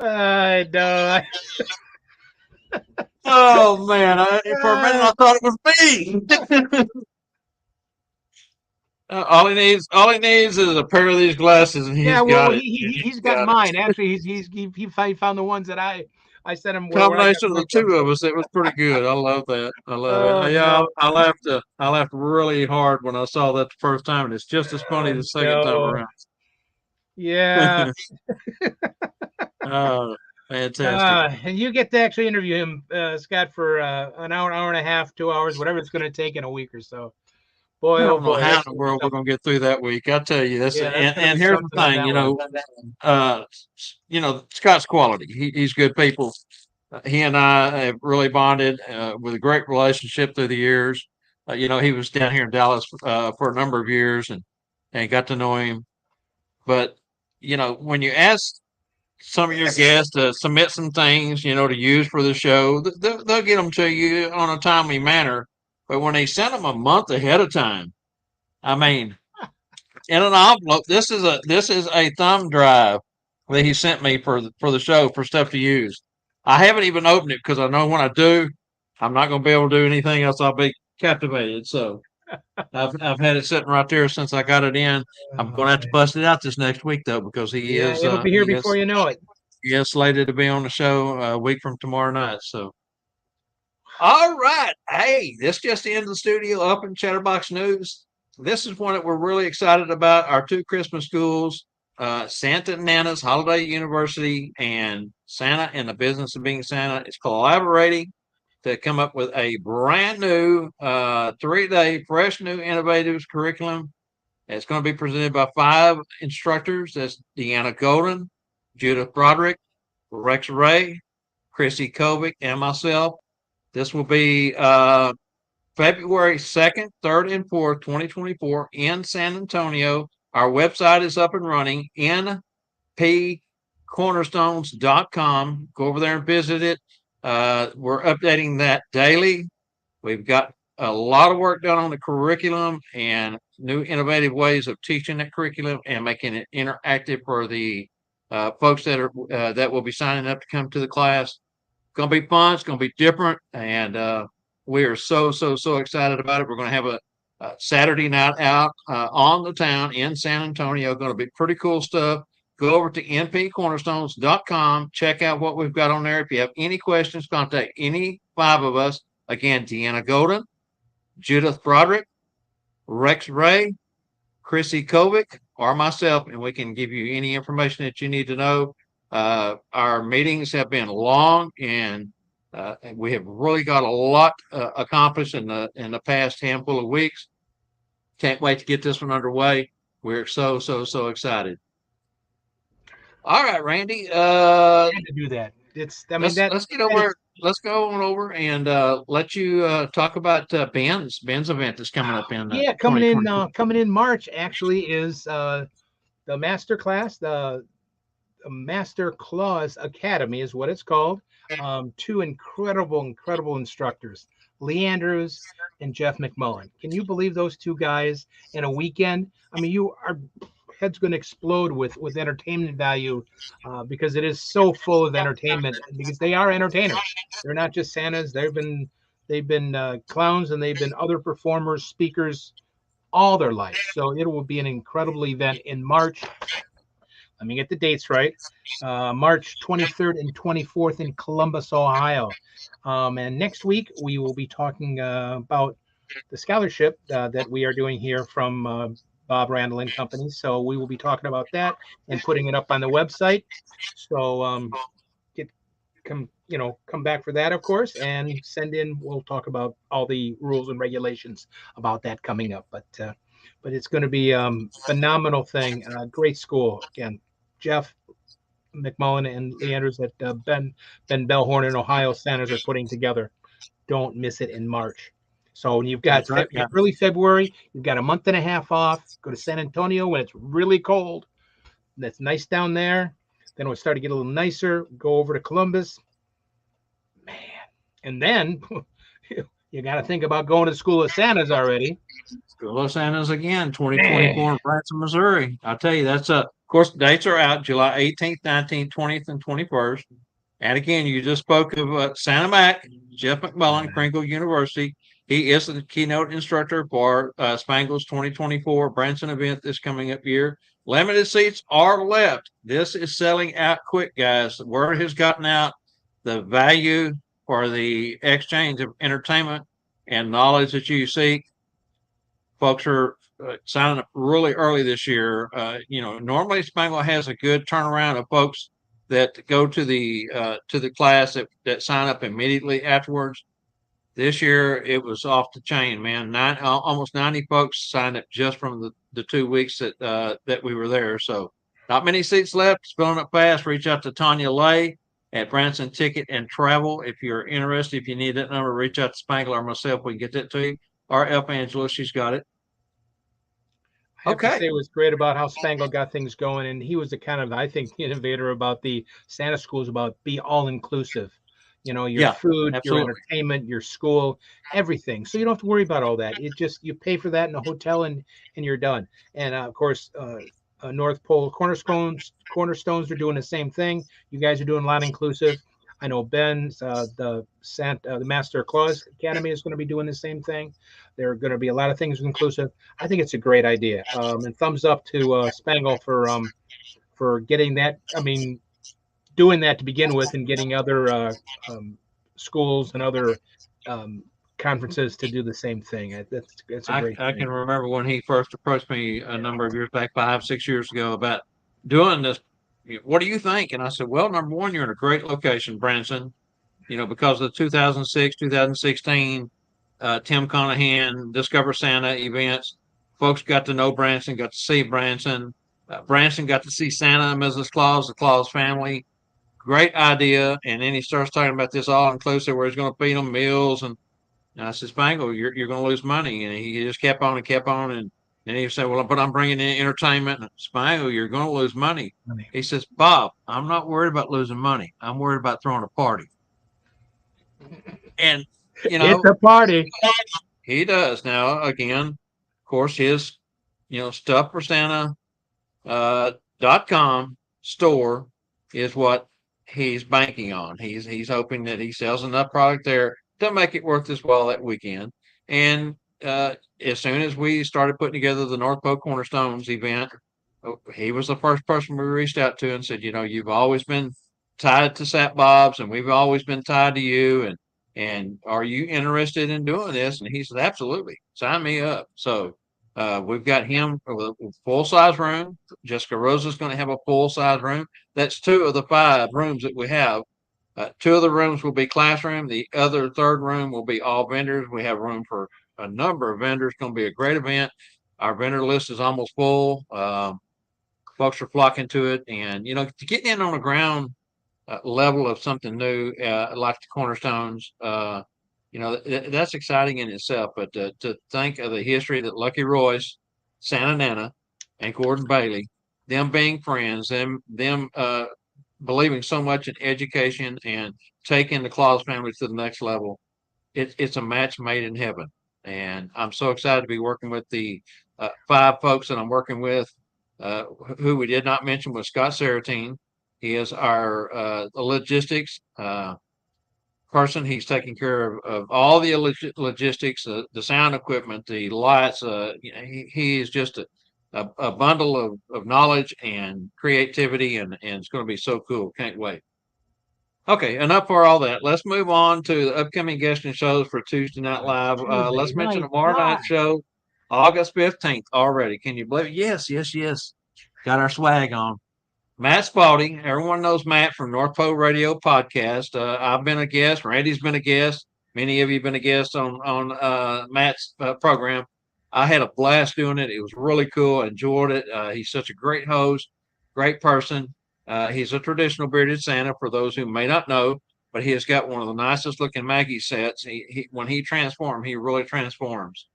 I know. Oh man, for a minute I thought it was me. All he needs is a pair of these glasses, and Yeah, he's well, got it. he's He's got got it. mine. Actually, he found the ones that I sent him where I got Combination of mine the from. two So, of us, it was pretty good. I love that. I love it. oh Yeah, no, I laughed really hard when I saw that the first time, and it's just as funny oh the second time no, around. yeah. Oh, fantastic. And you get to actually interview him, Scott, for an hour and a half, 2 hours, whatever it's going to take in a week or so. I Boy, oh don't know boy, how in that's the going to be world we're something. going to get through that week. I tell you this, Yeah, that's going to be and here's the something on thing, that one. uh, Scott's quality. He's good people. He and I have really bonded with a great relationship through the years. He was down here in Dallas for a number of years, and got to know him. But when you ask some of your guests to submit some things, to use for the show, they'll get them to you on a timely manner. But when they send them a month ahead of time, I mean, in an envelope. This is a thumb drive that he sent me for the show for stuff to use. I haven't even opened it because I know when I do, I'm not going to be able to do anything else. I'll be captivated. So I've had it sitting right there since I got it in. I'm Oh, going to have to man. bust it out this next week though because Yeah, it'll be here before you know it. he is slated to be on the show a week from tomorrow night. So all right. Hey, this just in the studio up in Chatterbox News. This is one that we're really excited about. Our two Christmas schools, Santa and Nana's Holiday University and Santa and the Business of Being Santa, is collaborating to come up with a brand new 3-day, fresh, new, innovative curriculum. It's going to be presented by 5 instructors. That's Deanna Golden, Judith Broderick, Rex Ray, Chrissy Kovic, and myself. This will be February 2nd, 3rd, and 4th, 2024 in San Antonio. Our website is up and running, npcornerstones.com. Go over there and visit it. We're updating that daily. We've got a lot of work done on the curriculum and new innovative ways of teaching that curriculum and making it interactive for the folks that will be signing up to come to the class. Going to be fun. It's going to be different, and we are so excited about it. We're going to have a Saturday night out on the town in San Antonio. Going to be pretty cool stuff. Go over to npcornerstones.com. Check out what we've got on there. If you have any questions, contact any 5 of us. Again, Deanna Golden, Judith Broderick, Rex Ray, Chrissy Kovic, or myself, and we can give you any information that you need to know. Our meetings have been long, and we have really got a lot accomplished in the past handful of weeks. Can't wait to get this one underway. We're so excited. All right, Randy. I had to do that. Let's get over. Let's go on over and let you talk about Ben's event that's coming up in Yeah, 2024. coming in March actually is the master class, the Master Claus Academy is what it's called. 2 incredible instructors, Lee Andrews and Jeff McMullen. Can you believe those 2 guys in a weekend? I mean, our head's going to explode with entertainment value because it is so full of entertainment. Because they are entertainers. They're not just Santas. They've been clowns and they've been other performers, speakers all their life. So it will be an incredible event in March. Let me get the dates right. March 23rd and 24th in Columbus, Ohio. And next week, we will be talking about the scholarship that we are doing here from Bob Randyl and Company. So we will be talking about that and putting it up on the website. So come back for that, of course, and send in. We'll talk about all the rules and regulations about that coming up. But it's going to be a phenomenal thing. Great school again. Jeff McMullen and Leanders that Ben Bellhorn and Ohio Santas are putting together. Don't miss it in March. So when you've got Right, yeah. early February, you've got a month and a half off. Go to San Antonio when it's really cold. That's nice down there. Then it'll start to get a little nicer. Go over to Columbus. Man. And then you got to think about going to School of Santas already. School of Santas again, 2024 in Branson, Missouri. I tell you, that's of course, dates are out July 18th, 19th, 20th, and 21st. And again, you just spoke of Santa Mac, Jeff McMullen, Kringle University. He is the keynote instructor for Spangles 2024 Branson event this coming up year. Limited seats are left. This is selling out quick, guys. The word has gotten out. The value for the exchange of entertainment and knowledge that you seek, folks are signing up really early this year. Normally Spangle has a good turnaround of folks that go to the class that sign up immediately afterwards. This year it was off the chain, man. Almost 90 folks signed up just from the 2 weeks that we were there. So not many seats left. It's filling up fast. Reach out to Tanya Lay at Branson Ticket and Travel if you're interested. If you need that number, reach out to Spangle or myself. We can get that to you. Or Elf Angela, she's got it. I have to say it was great about how Spangle got things going, and he was the kind of, I think, innovator about the Santa schools, about be all inclusive. Your food, absolutely. your entertainment, your school, everything. So you don't have to worry about all that. You pay for that in a hotel and you're done. And of course, North Pole Cornerstones are doing the same thing. You guys are doing a lot inclusive. I know Ben's the Master Claus Academy is going to be doing the same thing. There are going to be a lot of things inclusive. I think it's a great idea. And thumbs up to Spangle for getting that. I mean, doing that to begin with, and getting other schools and other conferences to do the same thing. That's a great I can remember when he first approached me a number of years back, 5-6 years ago, about doing this. What do you think? And I said, well, number one, you're in a great location, Branson. Because of the 2006, 2016 Tim Conahan Discover Santa events, folks got to know Branson, got to see Branson. Branson got to see Santa and Mrs. Claus, the Claus family. Great idea. And then he starts talking about this all inclusive, where he's going to feed them meals. And I said, Spangle, you're going to lose money. And he just kept on and kept on. And then he said, well, but I'm bringing in entertainment. And Spangle, you're going to lose money. He says, Bob, I'm not worried about losing money. I'm worried about throwing a party. And, it's a party. He does. Now, again, of course, his, stuff for Santa .com store is what he's banking on. He's hoping that he sells enough product there to make it worth his while that weekend. And as soon as we started putting together the North Pole Cornerstones event, he was the first person we reached out to and said, you've always been tied to Sat Bob's, and we've always been tied to you. And are you interested in doing this? And he said, absolutely, sign me up. So we've got him with a full-size room. Jessica Rosa's going to have a full-size room. That's 2 of the 5 rooms that we have. 2 of the rooms will be classroom. The other 3rd room will be all vendors. We have room for a number of vendors. It's going to be a great event. Our vendor list is almost full. Folks are flocking to it. And, to get in on the ground level of something new, like the Cornerstones, that's exciting in itself. But to think of the history that Lucky Royce, Santa Nana, and Gordon Bailey, them being friends, them believing so much in education and taking the Claus family to the next level, it's a match made in heaven. And I'm so excited to be working with the 5 folks that I'm working with. Who we did not mention was Scott Saratine. He is our logistics person. He's taking care of all the logistics, the sound equipment, the lights. He is just a bundle of knowledge and creativity, and it's going to be so cool. Can't wait. Okay, enough for all that. Let's move on to the upcoming guest and shows for Tuesday Night Live. Let's mention tomorrow night's show, August 15th already. Can you believe it? Yes. Got our swag on. Matt Spalding. Everyone knows Matt from North Pole Radio Podcast. I've been a guest. Randy's been a guest. Many of you have been a guest on Matt's program. I had a blast doing it. It was really cool. I enjoyed it. He's such a great host, great person. He's a traditional bearded Santa, for those who may not know, but he has got one of the nicest looking Maggie sets. When he transforms, he really transforms.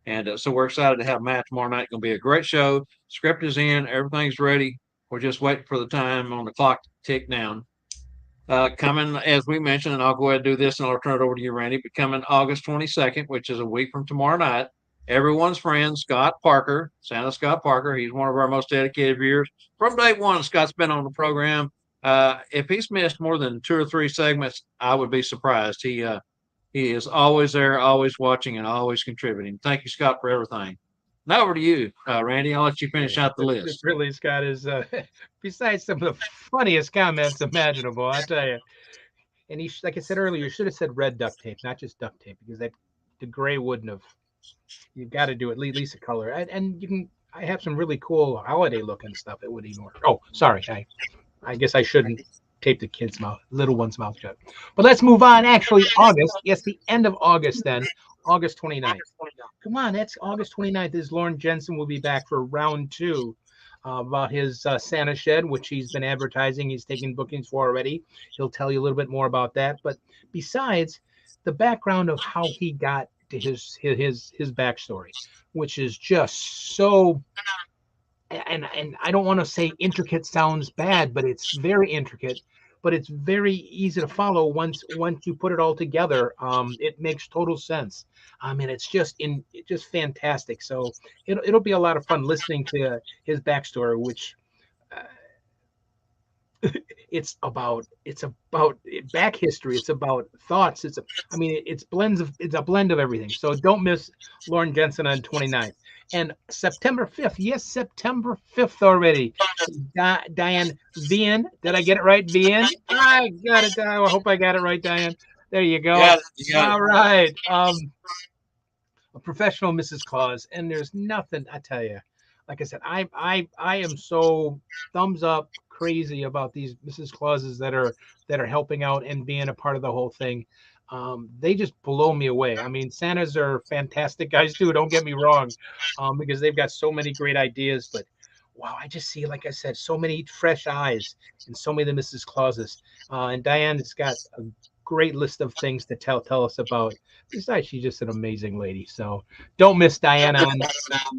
And so we're excited to have Matt tomorrow night. Going to be a great show. Script is in. Everything's ready. We're just waiting for the time on the clock to tick down. Coming, as we mentioned, and I'll go ahead and do this, and I'll turn it over to you, Randy, but coming August 22nd, which is a week from tomorrow night, everyone's friend, Scott Parker, Santa Scott Parker. He's one of our most dedicated viewers. From day one, Scott's been on the program. If he's missed more than 2 or 3 segments, I would be surprised. He is always there, always watching, and always contributing. Thank you, Scott, for everything. Now over to you, Randy. I'll let you finish out the This list. really, Scott, is besides some of the funniest comments imaginable. I tell you. And he, like I said earlier, you should have said red duct tape, not just duct tape, because that the gray wouldn't have. You've got to do at least a color, and you can. I have some really cool holiday looking stuff. It would even work. Oh, sorry, I guess I shouldn't tape the kid's mouth, little one's mouth shut. But let's move on. Actually, August. Yes, the end of August. Then August 29th. Come on, that's August 29th. Is Lauren Jensen will be back for round 2. About his Santa shed, which he's been advertising. He's taking bookings for already. He'll tell you a little bit more about that. But besides the background of how he got to his backstory, which is just so, and I don't want to say intricate sounds bad, but it's very intricate. But it's very easy to follow once you put it all together. It makes total sense. I mean, it's just fantastic. So it'll be a lot of fun listening to his backstory, which it's about back history. It's about thoughts. It's a blend of everything. So don't miss Lauren Jensen on 29th. And September 5th, yes, September 5th already. Diane Vian, did I get it right? Vian? I got it. I hope I got it right, Diane. There you go. You got All right. A professional Mrs. Claus, and there's nothing, I tell you. Like I said, I am so thumbs up crazy about these Mrs. Clauses that are helping out and being a part of the whole thing. They just blow me away. I mean, Santas are fantastic guys too. Don't get me wrong, because they've got so many great ideas. But wow, I just see, like I said, so many fresh eyes and so many of the Mrs. Clauses. And Diane has got a great list of things to tell us about. Besides, she's just an amazing lady. So don't miss Diane on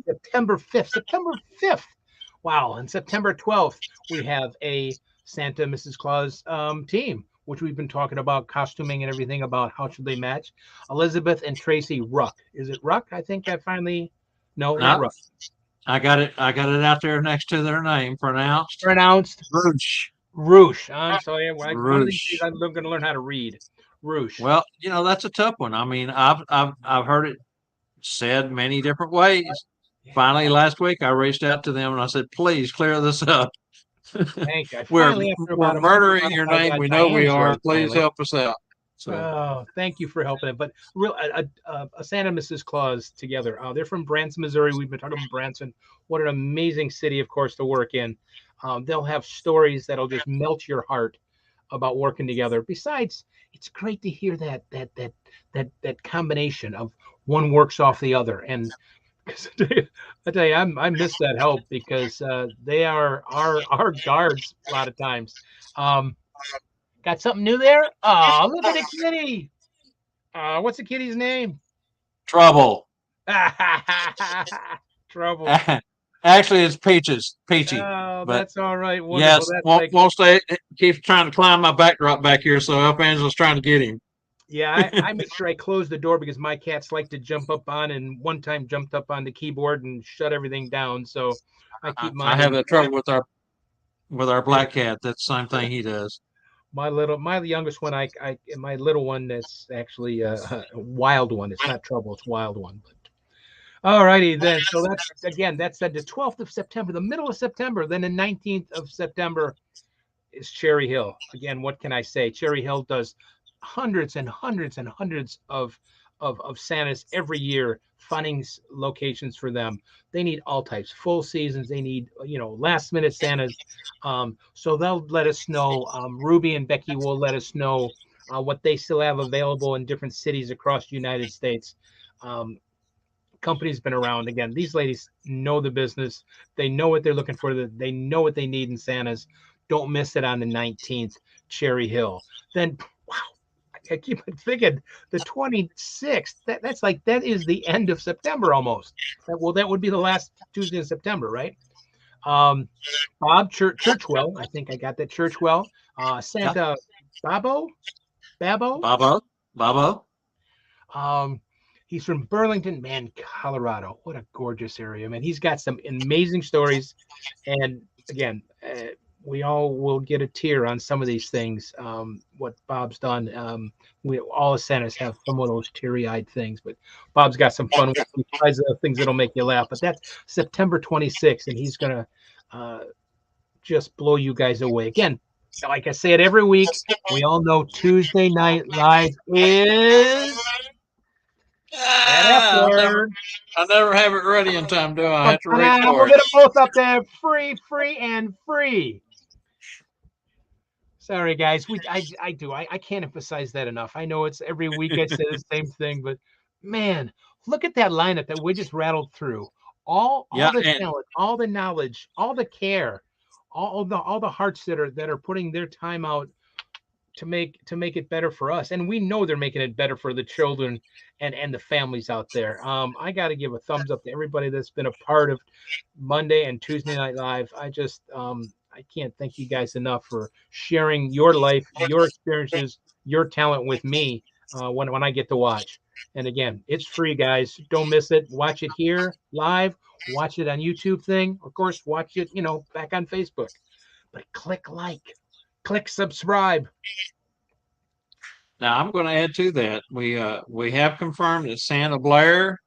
September 5th. September 5th. Wow. And September 12th, we have a Santa Mrs. Claus team, which we've been talking about costuming and everything about how should they match. Elizabeth and Tracy Ruck. Is it Ruck? I think I finally not Ruck. I got it out there next to their name, pronounced Roosh. Roosh. I'm sorry. One of these Roosh. days I'm going to learn how to read. Roosh. Well, that's a tough one. I mean, I've heard it said many different ways. Yeah. Finally, last week I reached out to them and I said, "Please clear this up. Thank you. We're Finally, after about a murdering month, your I name. got We know we Diane's are. right, Please finally. help us out." So, Oh, thank you for helping it. But a Santa Mrs. Claus together. They're from Branson, Missouri. We've been talking about Branson. What an amazing city, of course, to work in. They'll have stories that'll just melt your heart about working together. Besides, it's great to hear that combination of one works off the other. And I tell you, I miss that help because they are our guards a lot of times. Got something new there? Oh, look at the kitty. What's the kitty's name? Trouble. Trouble. Actually, it's Peachy. Oh, but that's all right. Wonderful. yes, That's won't stay. Keeps trying to climb my backdrop back here, so Elf Angela's trying to get him. Yeah, I make sure I close the door because my cats like to jump up on, and one time jumped up on the keyboard and shut everything down. So I keep mine. I have that trouble with our black cat. That's the same thing he does. My youngest one, my little one, that's actually a wild one. It's not Trouble, it's Wild one. But all righty then. So that's the 12th of September, the middle of September. Then the 19th of September is Cherry Hill. Again, what can I say? Cherry Hill does hundreds and hundreds and hundreds of Santas every year, finding locations for them. They need all types, full seasons. They need, last minute Santas. So they'll let us know. Ruby and Becky will let us know what they still have available in different cities across the United States. Company's been around. Again, these ladies know the business. They know what they're looking for. They know what they need in Santas. Don't miss it on the 19th, Cherry Hill. Then, wow, I keep thinking the 26th. That is the end of September almost. That would be the last Tuesday in September, right? Bob Churchwell. I think I got that. Churchwell. Santa Babbo. Babo. He's from Burlington, man, Colorado. What a gorgeous area, man. He's got some amazing stories. And again, we all will get a tear on some of these things. What Bob's done, we all the centers have some of those teary-eyed things, but Bob's got some fun ones besides the things that'll make you laugh. But that's September 26th, and he's gonna uh, just blow you guys away. Again, like I say it every week, we all know Tuesday Night Live is that F Ah, word. I never have it ready in time, do I? I Come have to on reach out. for We'll it. get them both up there. Free, free, and free. Sorry, guys. I can't emphasize that enough. I know it's every week I say the same thing, but man, look at that lineup that we just rattled through. All Yeah, the and talent, all the knowledge, all the care, all the hearts that are putting their time out to make it better for us, and we know they're making it better for the children and the families out there. I got to give a thumbs up to everybody that's been a part of Monday and Tuesday Night Live. I can't thank you guys enough for sharing your life, your experiences, your talent with me when I get to watch. And again, it's free, guys. Don't miss it. Watch it here live. Watch it on YouTube thing. Of course, watch it, back on Facebook. But click like, click subscribe. now I'm going to add to that. We have confirmed that Santa Blair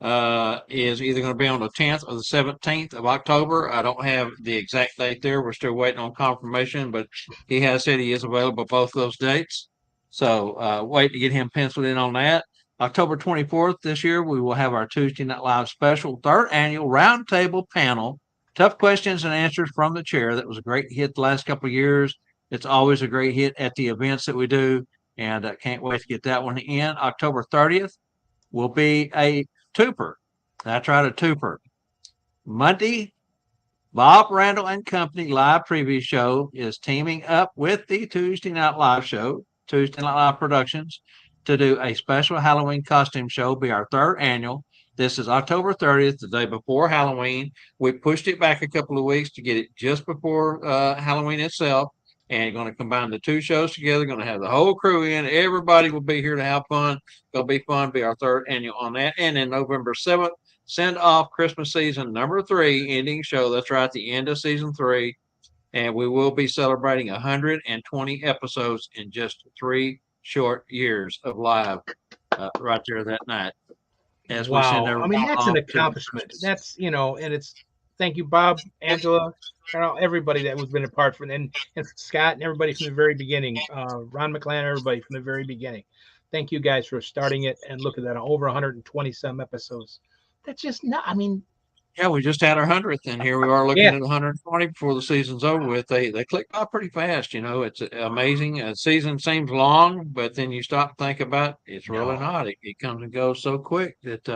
is either going to be on the 10th or the 17th of October. I don't have the exact date there. We're still waiting on confirmation, but he has said he is available both those dates. So wait to get him penciled in on that. October 24th this year, we will have our Tuesday Night Live special, third annual roundtable panel. Tough questions and answers from the chair. That was a great hit the last couple of years. It's always a great hit at the events that we do, and can't wait to get that one in. October 30th will be a twoper. I tried a twoper. Monday, Bob Randall and Company live preview show is teaming up with the Tuesday Night Live show, Tuesday Night Live Productions, to do a special Halloween costume show, be our third annual. This is October 30th, the day before Halloween. We pushed it back a couple of weeks to get it just before Halloween itself. And going to combine the two shows together, going to have the whole crew in. Everybody will be here to have fun. It'll be fun, be our third annual on that. And then November 7th, send off Christmas season number 3 ending show. That's right, the end of season 3. And we will be celebrating 120 episodes in just 3 short years of live right there that night. As we send Wow. I mean, everyone that's an off to accomplishment. That's, and it's thank you, Bob, Angela, Carol, everybody that was been a part from and Scott and everybody from the very beginning. Ron McClan, everybody from the very beginning. Thank you guys for starting it and look at that over 120 some episodes. That's just not, I mean, yeah, we just had our 100th, and here we are looking yeah, at 120 before the season's over with. They click by pretty fast, It's amazing. A season seems long, but then you stop and think about it, it's really no, not. It comes and goes so quick that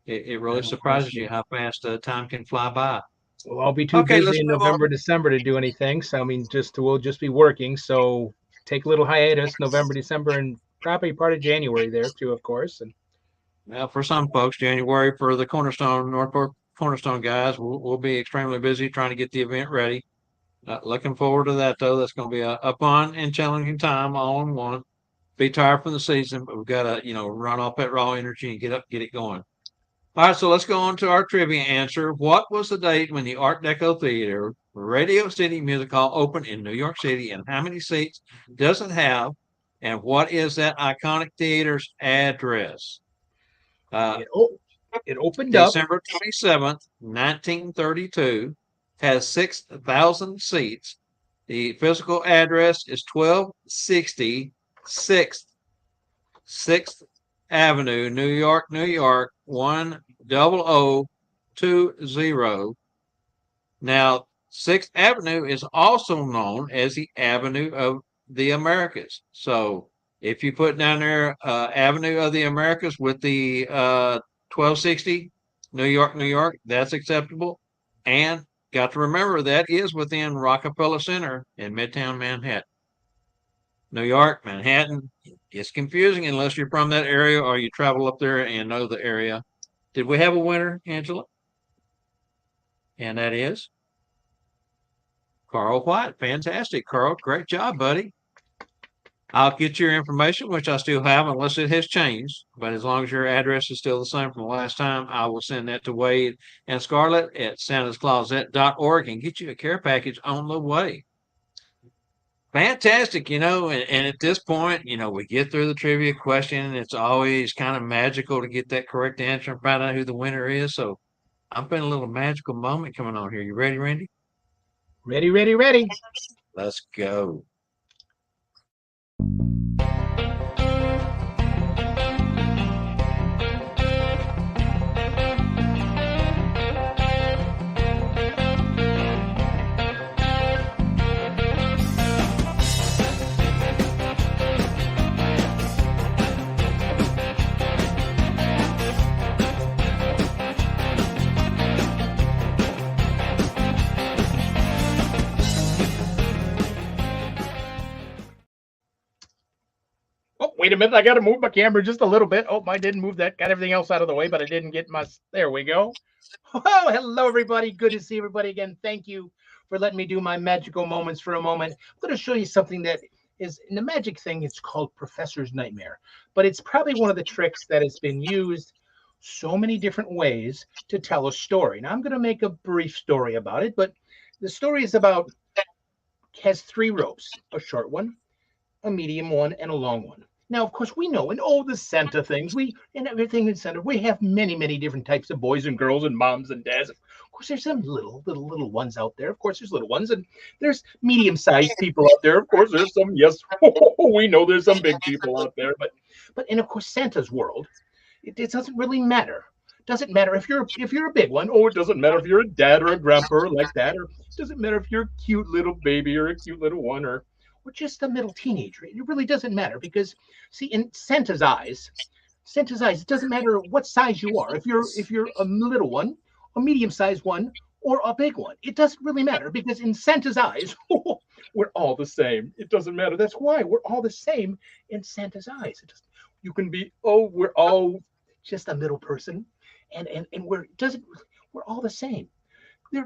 it really no, trust surprises you me. how fast time can fly by. Well, I'll be too Okay, busy let's in move on. November, December to do anything. So I mean, we'll just be working. So take a little hiatus, November, December, and probably part of January there too, of course. And Now, for some folks, January for the Cornerstone, North Cornerstone guys, we'll be extremely busy trying to get the event ready. Looking forward to that, though. That's going to be a fun and challenging time all in one. Be tired from the season, but we've got to, run off that raw energy and get it going. All right, so let's go on to our trivia answer. What was the date when the Art Deco Theater, Radio City Music Hall, opened in New York City, and how many seats does it have? And what is that iconic theater's address? Uh, it it opened up. December 27th, 1932, has 6,000 seats. The physical address is 1260 6th Avenue, New York, New York, 10020. Now, 6th Avenue is also known as the Avenue of the Americas. So if you put down there Avenue of the Americas with the 1260 New York, New York, that's acceptable. And got to remember that is within Rockefeller Center in Midtown Manhattan. New York, Manhattan, it's confusing unless you're from that area or you travel up there and know the area. Did we have a winner, Angela? And that is Carl White. Fantastic, Carl. Great job, buddy. I'll get your information, which I still have, unless it has changed. But as long as your address is still the same from the last time, I will send that to Wade and Scarlett at santascloset.org and get you a care package on the way. Fantastic, and at this point, we get through the trivia question. It's always kind of magical to get that correct answer and find out who the winner is. So I'm feeling a little magical moment coming on here. You ready, Randy? Ready, ready, ready. Let's go. Oh, wait a minute. I got to move my camera just a little bit. Oh, I didn't move that. Got everything else out of the way, but I didn't get my... There we go. Oh, hello, everybody. Good to see everybody again. Thank you for letting me do my magical moments for a moment. I'm going to show you something that is in the magic thing. It's called Professor's Nightmare, but it's probably one of the tricks that has been used so many different ways to tell a story. Now, I'm going to make a brief story about it, but the story is about... has 3 ropes, a short one, a medium one, and a long one. Now, of course, we know in all the Santa things, and everything in Santa, we have many, many different types of boys and girls and moms and dads. Of course, there's some little ones out there. Of course, there's little ones, and there's medium-sized people out there. Of course, there's some, yes, we know there's some big people out there. But and of course, Santa's world, it doesn't really matter. Doesn't matter if you're a big one. Oh, it doesn't matter if you're a dad or a grandpa like that, or it doesn't matter if you're a cute little baby or a cute little one, or just a middle teenager. It really doesn't matter because, see, in Santa's eyes, it doesn't matter what size you are. If you're a little one, a medium-sized one, or a big one, it doesn't really matter because in Santa's eyes, we're all the same. It doesn't matter. That's why we're all the same in Santa's eyes. You can be, we're all just a middle person, and we're all the same.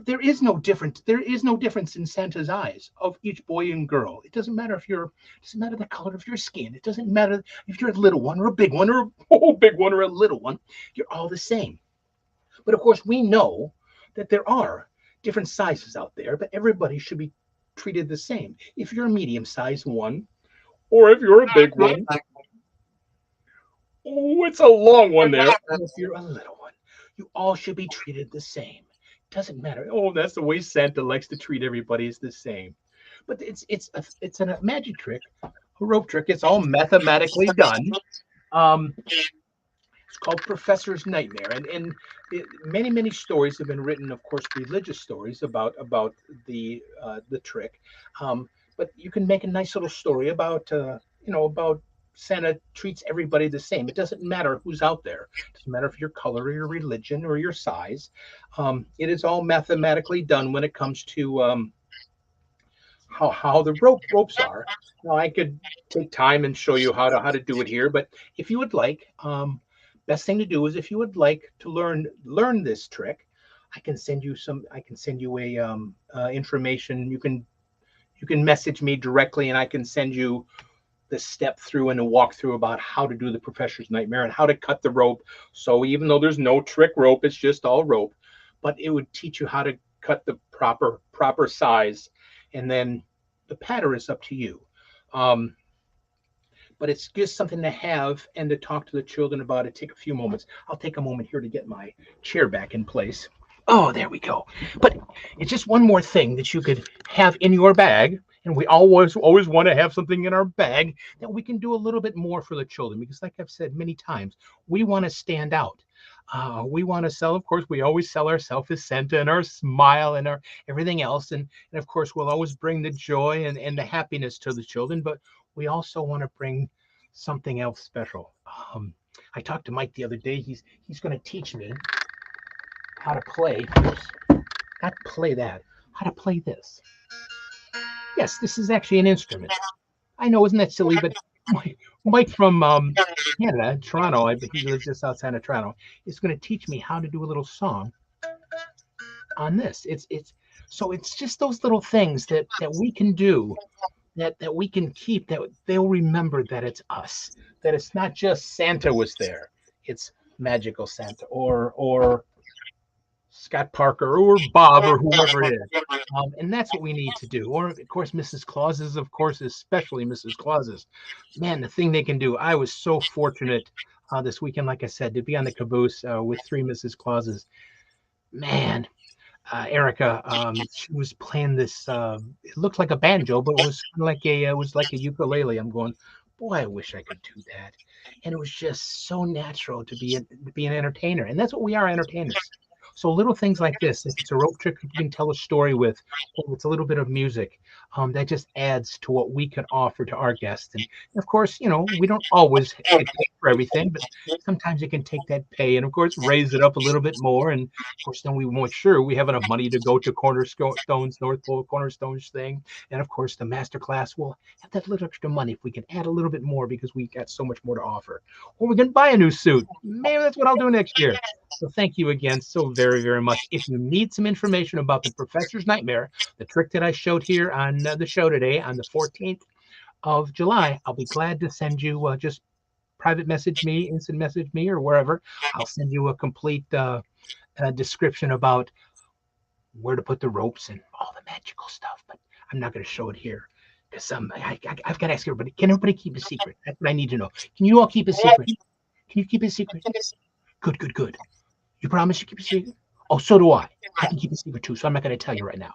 There is no difference. There is no difference in Santa's eyes of each boy and girl. It doesn't matter it doesn't matter the color of your skin. It doesn't matter if you're a little one or a big one or a big one or a little one. You're all the same. But of course, we know that there are different sizes out there, but everybody should be treated the same. If you're a medium-sized one, or if you're a big one, it's a long one there. And if you're a little one, you all should be treated the same. Doesn't matter. Oh, that's the way Santa likes to treat everybody, is the same. But it's a magic trick, a rope trick. It's all mathematically done. It's called Professor's Nightmare, and many stories have been written. Of course, religious stories about the trick. But you can make a nice little story about about Santa treats everybody the same. It doesn't matter who's out there. It doesn't matter if your color or your religion or your size. It is all mathematically done when it comes to how the ropes are. Now, I could take time and show you how to do it here, but if you would like, best thing to do is if you would like to learn this trick, I can send you a information. You can message me directly, and I can send you the step through and a walkthrough about how to do the Professor's Nightmare and how to cut the rope. So even though there's no trick rope, it's just all rope, but it would teach you how to cut the proper size, and then the pattern is up to you. But it's just something to have and to talk to the children about. It take a few moments. I'll take a moment here to get my chair back in place. Oh, there we go. But it's just one more thing that you could have in your bag. And we always want to have something in our bag that we can do a little bit more for the children, because like I've said many times, we want to stand out. We want to sell, of course, we always sell ourselves as Santa and our smile and our everything else. And of course, we'll always bring the joy and the happiness to the children, but we also want to bring something else special. I talked to Mike the other day. He's going to teach me how to play. Not play that. How to play this. Yes, this is actually an instrument. I know, isn't that silly? But Mike from Canada, Toronto, he lives just outside of Toronto, is going to teach me how to do a little song on this. It's just those little things that we can do that we can keep, that they'll remember that it's us, that it's not just Santa was there, it's magical Santa or Scott Parker or Bob or whoever it is. And that's what we need to do. Or, of course, Mrs. Claus's, of course, especially Mrs. Claus's. Man, the thing they can do. I was so fortunate this weekend, like I said, to be on the caboose with three Mrs. Claus's. Man, Erica, she was playing this. It looked like a banjo, but it was it was like a ukulele. I'm going, boy, I wish I could do that. And it was just so natural to be an entertainer, and that's what we are, entertainers. So little things like this, if it's a rope trick you can tell a story with, or it's a little bit of music, that just adds to what we can offer to our guests. And of course, we don't always get paid for everything, but sometimes you can take that pay and of course raise it up a little bit more. And of course, then we make sure we have enough money to go to Cornerstone's North Pole Cornerstones thing. And of course, the master class will have that little extra money if we can add a little bit more because we got so much more to offer. Or we can buy a new suit. Maybe that's what I'll do next year. So thank you again so very, very much. If you need some information about the Professor's Nightmare, the trick that I showed here on the show today on the 14th of July, I'll be glad to send you just private message me, instant message me, or wherever. I'll send you a complete description about where to put the ropes and all the magical stuff. But I'm not going to show it here because I've got to ask everybody, can everybody keep a secret? That's what I need to know. Can you all keep a secret? Can you keep a secret? Good, good, good. You promise you keep a secret? Oh, so do I. I can keep a secret too, so I'm not going to tell you right now.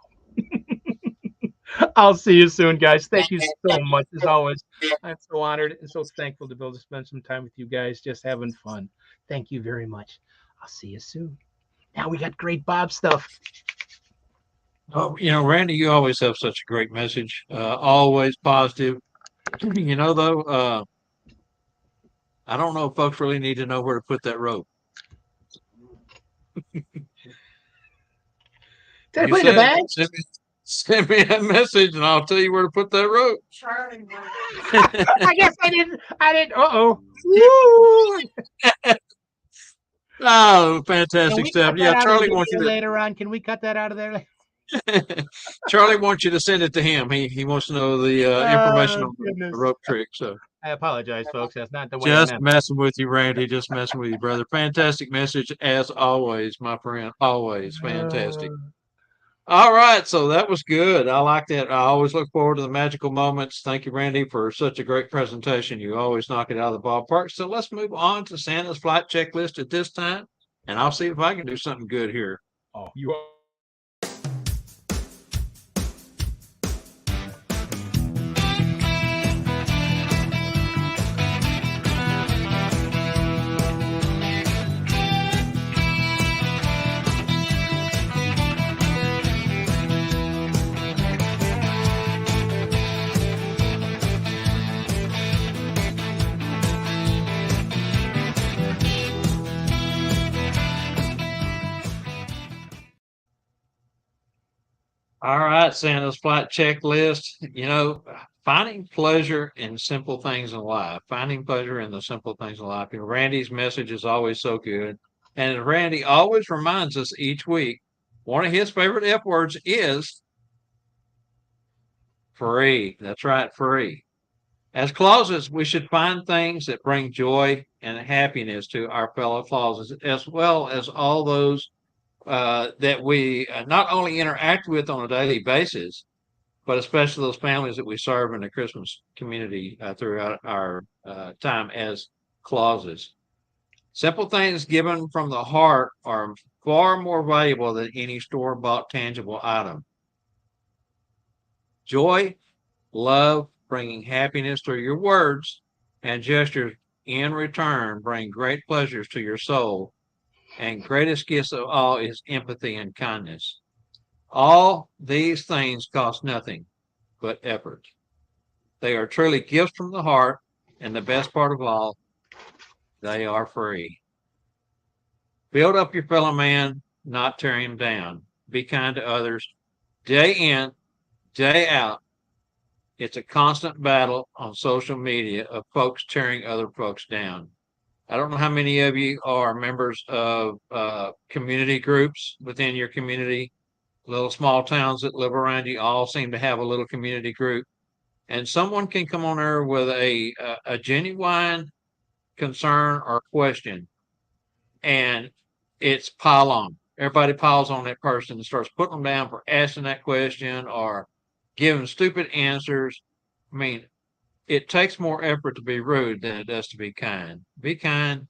I'll see you soon, guys. Thank you so much. As always, I'm so honored and so thankful to be able to spend some time with you guys, just having fun. Thank you very much. I'll see you soon. Now we got great Bob stuff. Oh, Randy, you always have such a great message. Always positive. Though, I don't know if folks really need to know where to put that rope. Did I put it in the bag? Send me a message and I'll tell you where to put that rope. Charlie. I guess I didn't. Uh-oh. Oh, fantastic stuff. Yeah, Charlie wants you to later on. Can we cut that out of there? Charlie wants you to send it to him. He wants to know the information on the rope trick. So I apologize, folks. That's not the way. Just messing with you, Randy. Just messing with you, brother. Fantastic message as always, my friend. Always fantastic. All right, so that was good. I like that. I always look forward to the magical moments. Thank you, Randy, for such a great presentation. You always knock it out of the ballpark. So let's move on to Santa's flight checklist at this time, and I'll see if I can do something good here. Oh, you are. All right, Santa's flight checklist. Finding pleasure in simple things in life, finding pleasure in the simple things in life. Randy's message is always so good. And Randy always reminds us each week, one of his favorite F words is free. That's right, free. As Clauses, we should find things that bring joy and happiness to our fellow Clauses, as well as all those that we not only interact with on a daily basis, but especially those families that we serve in the Christmas community throughout our time as Clauses. Simple things given from the heart are far more valuable than any store-bought tangible item. Joy, love, bringing happiness through your words and gestures in return bring great pleasures to your soul. And greatest gift of all is empathy and kindness. All these things cost nothing but effort. They are truly gifts from the heart, and the best part of all, they are free. Build up your fellow man, not tear him down. Be kind to others, day in, day out. It's a constant battle on social media of folks tearing other folks down. I don't know how many of you are members of community groups within your community. Little small towns that live around you all seem to have a little community group. and someone can come on there with a genuine concern or question, and it's pile on. Everybody piles on that person and starts putting them down for asking that question or giving stupid answers. I mean, it takes more effort to be rude than it does to be kind. Be kind.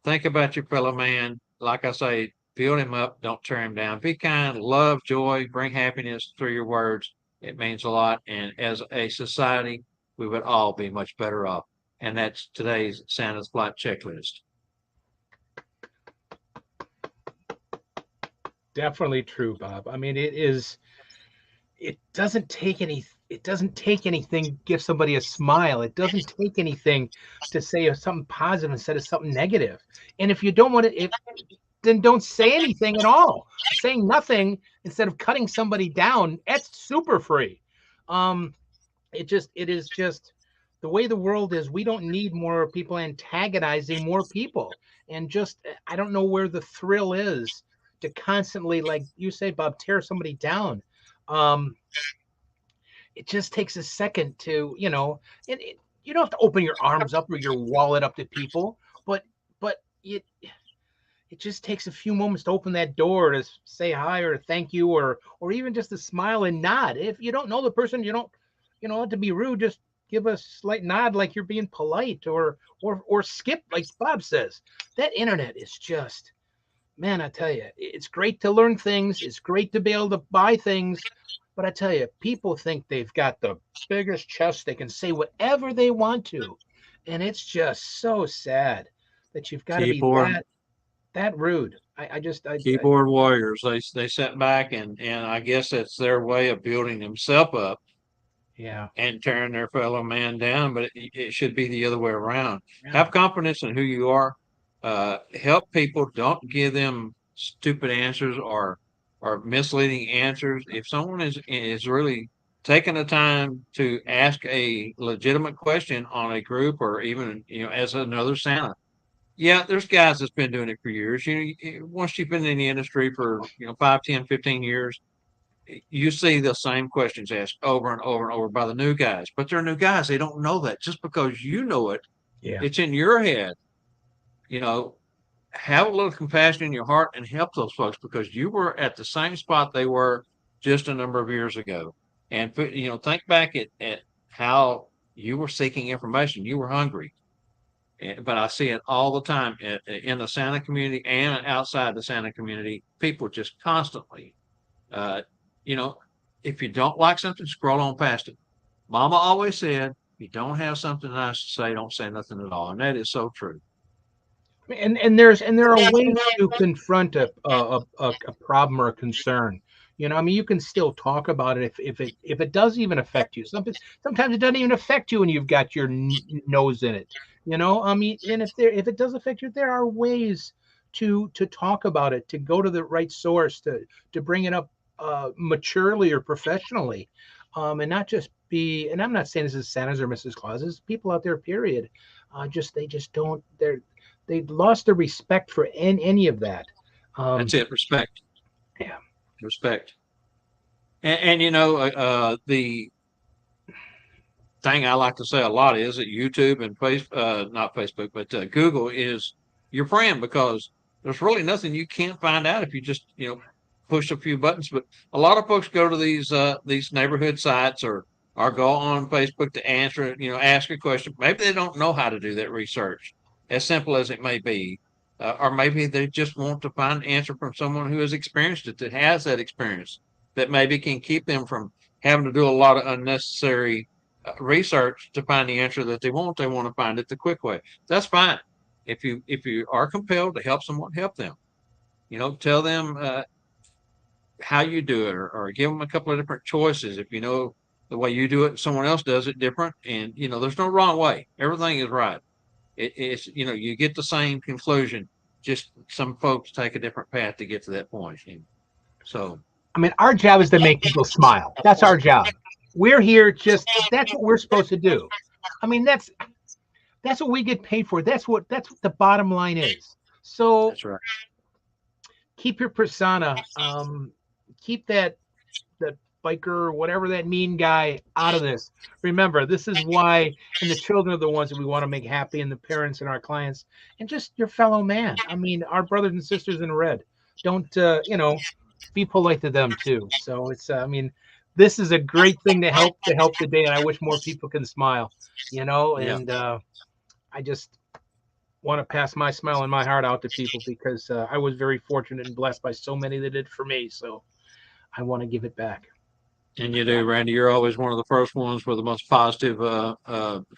Think about your fellow man. Like I say, build him up. Don't tear him down. Be kind. Love, joy, bring happiness through your words. It means a lot. And as a society, we would all be much better off. And that's today's Santa's Flight Checklist. Definitely true, Bob. I mean, it is. It doesn't take any. It doesn't take anything to give somebody a smile. It doesn't take anything to say something positive instead of something negative. And if you don't want to, then don't say anything at all. Saying nothing instead of cutting somebody down, that's super free. It is just the way the world is. We don't need more people antagonizing more people. And just, I don't know where the thrill is to constantly, like you say, Bob, tear somebody down. Um, it just takes a second to, you don't have to open your arms up or your wallet up to people, but it just takes a few moments to open that door to say hi or thank you or even just a smile and nod. If you don't know the person, you know, to be rude, just give a slight nod like you're being polite or skip like Bob says. That internet is just, man, I tell you, it's great to learn things. It's great to be able to buy things. But I tell you, people think they've got the biggest chest. They can say whatever they want to. And it's just so sad that you've got to be Keyboard that rude. keyboard warriors. They sit back and I guess that's their way of building themselves up Yeah. and tearing their fellow man down, but it should be the other way around. Yeah. Have confidence in who you are. Help people. Don't give them stupid answers or misleading answers. If someone is really taking the time to ask a legitimate question on a group or even as another Santa, yeah, there's guys that's been doing it for years. Once you've been in the industry for 5, 10, 15 years, you see the same questions asked over and over and over by the new guys, but they're new guys. They don't know that. Just because you know it, Yeah. it's in your head. You know, have a little compassion in your heart and help those folks because you were at the same spot they were just a number of years ago. And think back at how you were seeking information. You were hungry. But I see it all the time in the Santa community and outside the Santa community. People just constantly uh, you know, if you don't like something, scroll on past it. Mama always said, if you don't have something nice to say, don't say nothing at all. And that is so true. And there are ways to confront a problem or a concern. I mean, you can still talk about it if it does even affect you. Sometimes it doesn't even affect you when you've got your nose in it. I mean, and if it does affect you, there are ways to talk about it, to go to the right source, to bring it up maturely or professionally, and not just be. And I'm not saying this is Santa's or Mrs. Claus's. People out there, period, they just don't. They've lost their respect for any of that. That's it. Respect. Yeah. Respect. And the thing I like to say a lot is that YouTube and not Facebook, but Google is your friend because there's really nothing you can't find out if you just, push a few buttons. But a lot of folks go to these neighborhood sites or go on Facebook to ask a question. Maybe they don't know how to do that research, as simple as it may be. Or maybe they just want to find an answer from someone who has experienced it, that has that experience, that maybe can keep them from having to do a lot of unnecessary research to find the answer that they want. They want to find it the quick way. That's fine. If you are compelled to help someone, help them. Tell them how you do it, or give them a couple of different choices. If the way you do it, someone else does it different, and there's no wrong way. Everything is right. It's you get the same conclusion. Just some folks take a different path to get to that point. And so, I mean, our job is to make people smile. That's our job. We're here that's what we're supposed to do. I mean, that's what we get paid for. That's what the bottom line is. So that's right. Keep your persona. Keep that biker or whatever that mean guy out of this. Remember, this is why, and the children are the ones that we want to make happy, and the parents and our clients, and just your fellow man. I mean, our brothers and sisters in red. Don't be polite to them too. So it's I mean, this is a great thing to help the day, and I wish more people can smile. Yeah. And I just want to pass my smile and my heart out to people because I was very fortunate and blessed by so many that did for me. So I want to give it back. And you do, Randy. You're always one of the first ones with the most positive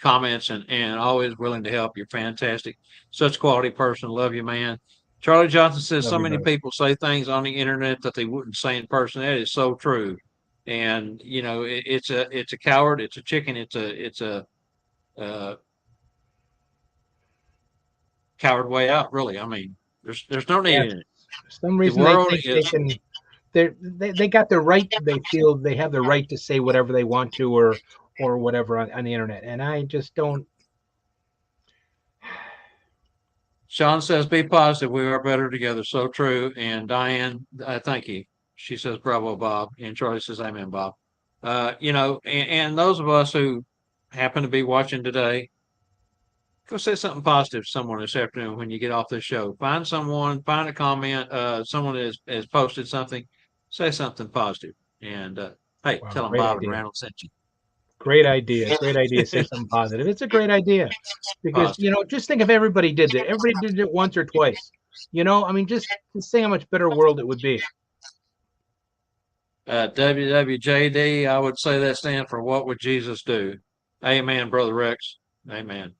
comments and always willing to help. You're fantastic. Such a quality person. Love you, man. Charlie Johnson says Love so you, many brother. people say things on the internet that they wouldn't say in person. That is so true. And it's a coward. It's a chicken. It's a coward way out. Really. I mean, there's no need Yeah, in it. for some The reason they world think they is. can. They got the right. They feel they have the right to say whatever they want to or whatever on the internet, and I just don't. Sean says, be positive. We are better together. So true. And Diane, thank you. She says, bravo, Bob. And Charlie says, amen, Bob. And those of us who happen to be watching today, go say something positive to someone this afternoon when you get off this show. Find someone, find a comment, someone has posted something, say something positive. And hey, Wow, tell them great Bob and idea. Randall sent you. Great idea. Great idea. Say something positive. It's a great idea because Positive. just think if everybody did that. Everybody did it once or twice. I mean, just think how much better world it would be. WWJD, I would say that stands for What Would Jesus Do? Amen, Brother Rex. Amen.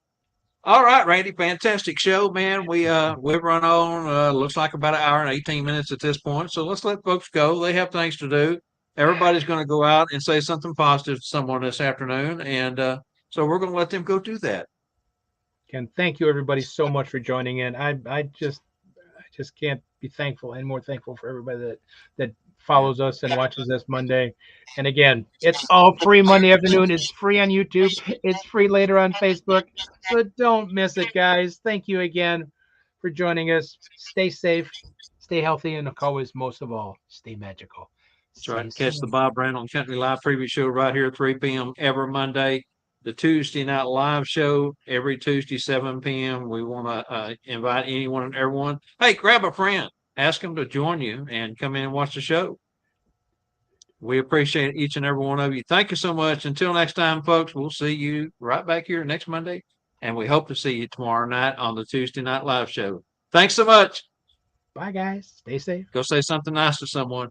All right, Randy, fantastic show, man. We've run on looks like about an hour and 18 minutes at this point. So let's let folks go. They have things to do. Everybody's going to go out and say something positive to someone this afternoon, and so we're going to let them go do that. Again, thank you everybody so much for joining in. I just can't be thankful and more thankful for everybody that follows us and watches us Monday. And again, it's all free Monday afternoon. It's free on YouTube. It's free later on Facebook. So don't miss it, guys. Thank you again for joining us. Stay safe, stay healthy, and always, most of all, stay magical. That's right. Catch the Bob Randall and Company Live preview show right here at 3 p.m. every Monday. The Tuesday night live show every Tuesday, 7 p.m. We want to invite anyone and everyone. Hey, grab a friend. Ask them to join you and come in and watch the show. We appreciate each and every one of you. Thank you so much. Until next time, folks, we'll see you right back here next Monday. And we hope to see you tomorrow night on the Tuesday night live show. Thanks so much. Bye, guys. Stay safe. Go say something nice to someone.